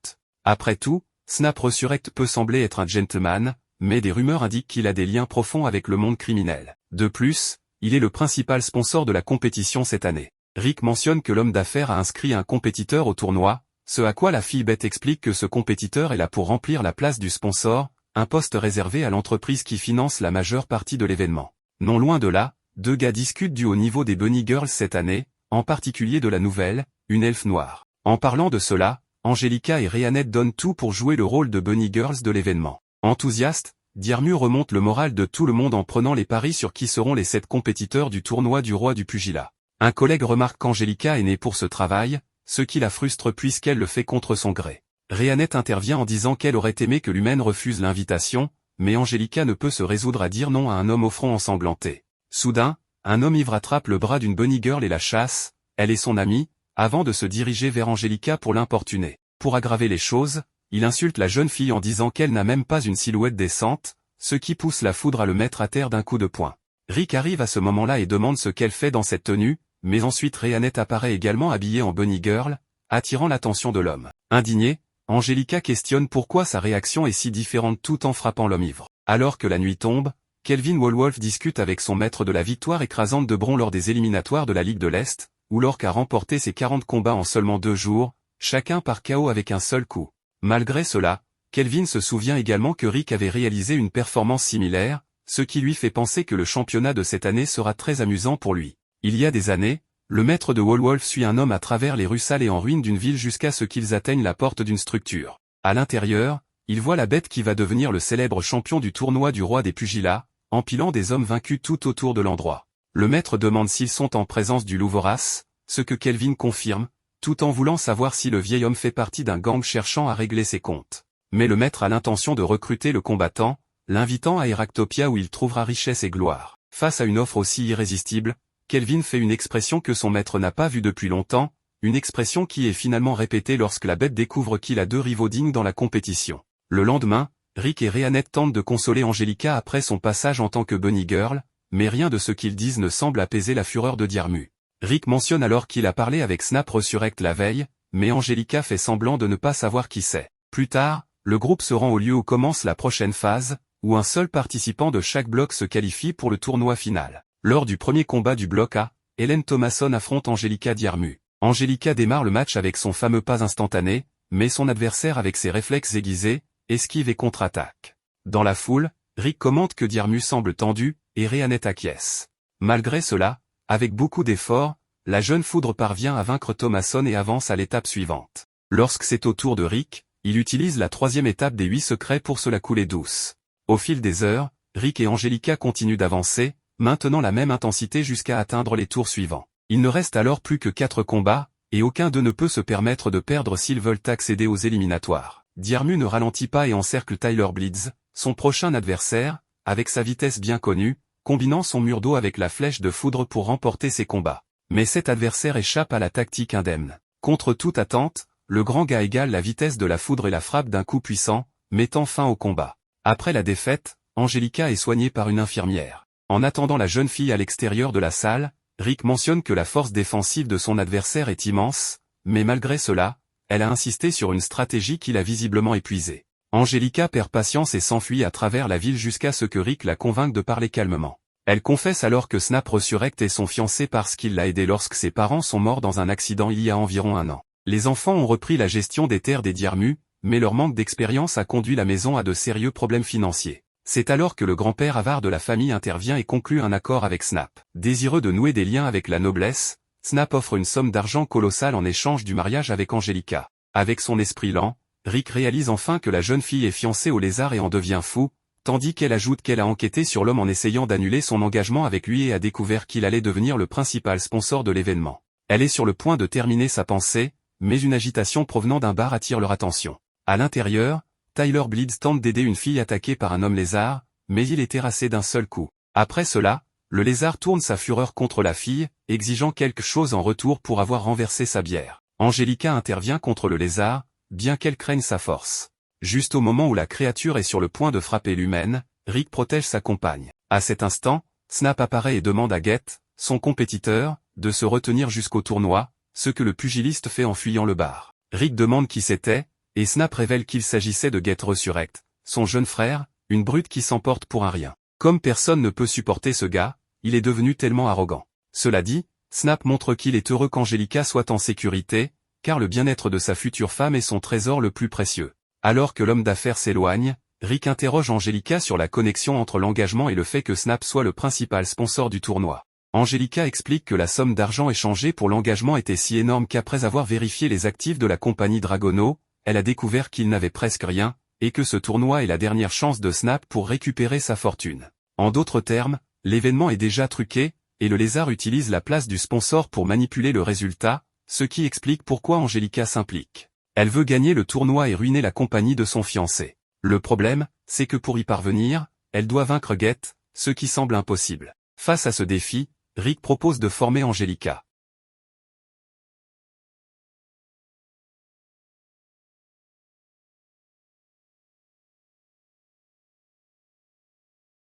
Après tout, Snap Resurrect peut sembler être un gentleman, mais des rumeurs indiquent qu'il a des liens profonds avec le monde criminel. De plus, il est le principal sponsor de la compétition cette année. Rick mentionne que l'homme d'affaires a inscrit un compétiteur au tournoi, ce à quoi la fille bête explique que ce compétiteur est là pour remplir la place du sponsor, un poste réservé à l'entreprise qui finance la majeure partie de l'événement. Non loin de là, deux gars discutent du haut niveau des Bunny Girls cette année, en particulier de la nouvelle, une elfe noire. En parlant de cela, Angelica et Rhéanette donnent tout pour jouer le rôle de Bunny Girls de l'événement. Enthousiaste, Diarmu remonte le moral de tout le monde en prenant les paris sur qui seront les 7 compétiteurs du tournoi du roi du pugilat. Un collègue remarque qu'Angelica est née pour ce travail, ce qui la frustre puisqu'elle le fait contre son gré. Rhéanette intervient en disant qu'elle aurait aimé que l'humaine refuse l'invitation, mais Angelica ne peut se résoudre à dire non à un homme au front ensanglanté. Soudain, un homme ivre attrape le bras d'une bunny girl et la chasse, elle est son amie, avant de se diriger vers Angelica pour l'importuner. Pour aggraver les choses, il insulte la jeune fille en disant qu'elle n'a même pas une silhouette décente, ce qui pousse la foudre à le mettre à terre d'un coup de poing. Rick arrive à ce moment-là et demande ce qu'elle fait dans cette tenue, mais ensuite Rhéanette apparaît également habillée en bunny girl, attirant l'attention de l'homme. Indignée, Angelica questionne pourquoi sa réaction est si différente tout en frappant l'homme ivre. Alors que la nuit tombe, Kelvin Wolwolf discute avec son maître de la victoire écrasante de Bron lors des éliminatoires de la Ligue de l'Est, où l'orque a remporté ses 40 combats en seulement 2 jours, chacun par KO avec un seul coup. Malgré cela, Kelvin se souvient également que Rick avait réalisé une performance similaire, ce qui lui fait penser que le championnat de cette année sera très amusant pour lui. Il y a des années, le maître de Wolwolf suit un homme à travers les rues sales et en ruine d'une ville jusqu'à ce qu'ils atteignent la porte d'une structure. À l'intérieur, il voit la bête qui va devenir le célèbre champion du tournoi du roi des pugilats, empilant des hommes vaincus tout autour de l'endroit. Le maître demande s'ils sont en présence du loup vorace, ce que Kelvin confirme, tout en voulant savoir si le vieil homme fait partie d'un gang cherchant à régler ses comptes. Mais le maître a l'intention de recruter le combattant, l'invitant à Eractopia où il trouvera richesse et gloire. Face à une offre aussi irrésistible, Kelvin fait une expression que son maître n'a pas vue depuis longtemps, une expression qui est finalement répétée lorsque la bête découvre qu'il a 2 rivaux dignes dans la compétition. Le lendemain, Rick et Rhéanette tentent de consoler Angelica après son passage en tant que bunny girl, mais rien de ce qu'ils disent ne semble apaiser la fureur de Diarmu. Rick mentionne alors qu'il a parlé avec Snap Resurrect la veille, mais Angelica fait semblant de ne pas savoir qui c'est. Plus tard, le groupe se rend au lieu où commence la prochaine phase, où un seul participant de chaque bloc se qualifie pour le tournoi final. Lors du premier combat du bloc A, Hélène Thomasson affronte Angelica Diarmu. Angelica démarre le match avec son fameux pas instantané, mais son adversaire avec ses réflexes aiguisés, esquive et contre-attaque. Dans la foule, Rick commente que Diarmu semble tendu, et Rhéanette acquiesce. Malgré cela, avec beaucoup d'efforts, la jeune foudre parvient à vaincre Thomasson et avance à l'étape suivante. Lorsque c'est au tour de Rick, il utilise la 3e étape des 8 secrets pour se la couler douce. Au fil des heures, Rick et Angelica continuent d'avancer, maintenant la même intensité jusqu'à atteindre les tours suivants. Il ne reste alors plus que 4 combats, et aucun d'eux ne peut se permettre de perdre s'ils veulent accéder aux éliminatoires. Diarmu ne ralentit pas et encercle Tyler Blitz, son prochain adversaire, avec sa vitesse bien connue, combinant son mur d'eau avec la flèche de foudre pour remporter ses combats. Mais cet adversaire échappe à la tactique indemne. Contre toute attente, le grand gars égale la vitesse de la foudre et la frappe d'un coup puissant, mettant fin au combat. Après la défaite, Angelica est soignée par une infirmière. En attendant la jeune fille à l'extérieur de la salle, Rick mentionne que la force défensive de son adversaire est immense, mais malgré cela, elle a insisté sur une stratégie qui l'a visiblement épuisée. Angelica perd patience et s'enfuit à travers la ville jusqu'à ce que Rick la convainque de parler calmement. Elle confesse alors que Snap Resurrect est son fiancé parce qu'il l'a aidé lorsque ses parents sont morts dans un accident il y a environ 1 an. Les enfants ont repris la gestion des terres des Dyrmu, mais leur manque d'expérience a conduit la maison à de sérieux problèmes financiers. C'est alors que le grand-père avare de la famille intervient et conclut un accord avec Snap. Désireux de nouer des liens avec la noblesse, Snap offre une somme d'argent colossale en échange du mariage avec Angelica. Avec son esprit lent, Rick réalise enfin que la jeune fille est fiancée au lézard et en devient fou, tandis qu'elle ajoute qu'elle a enquêté sur l'homme en essayant d'annuler son engagement avec lui et a découvert qu'il allait devenir le principal sponsor de l'événement. Elle est sur le point de terminer sa pensée, mais une agitation provenant d'un bar attire leur attention. À l'intérieur, Tyler Bleeds tente d'aider une fille attaquée par un homme lézard, mais il est terrassé d'un seul coup. Après cela, le lézard tourne sa fureur contre la fille, exigeant quelque chose en retour pour avoir renversé sa bière. Angelica intervient contre le lézard, bien qu'elle craigne sa force. Juste au moment où la créature est sur le point de frapper l'humaine, Rick protège sa compagne. À cet instant, Snap apparaît et demande à Get, son compétiteur, de se retenir jusqu'au tournoi, ce que le pugiliste fait en fuyant le bar. Rick demande qui c'était, et Snap révèle qu'il s'agissait de Get Resurrect, son jeune frère, une brute qui s'emporte pour un rien. Comme personne ne peut supporter ce gars, il est devenu tellement arrogant. Cela dit, Snap montre qu'il est heureux qu'Angelica soit en sécurité, car le bien-être de sa future femme est son trésor le plus précieux. Alors que l'homme d'affaires s'éloigne, Rick interroge Angelica sur la connexion entre l'engagement et le fait que Snap soit le principal sponsor du tournoi. Angelica explique que la somme d'argent échangée pour l'engagement était si énorme qu'après avoir vérifié les actifs de la compagnie Dragono, elle a découvert qu'il n'avait presque rien, et que ce tournoi est la dernière chance de Snap pour récupérer sa fortune. En d'autres termes, l'événement est déjà truqué, et le lézard utilise la place du sponsor pour manipuler le résultat, ce qui explique pourquoi Angelica s'implique. Elle veut gagner le tournoi et ruiner la compagnie de son fiancé. Le problème, c'est que pour y parvenir, elle doit vaincre Get, ce qui semble impossible. Face à ce défi, Rick propose de former Angelica.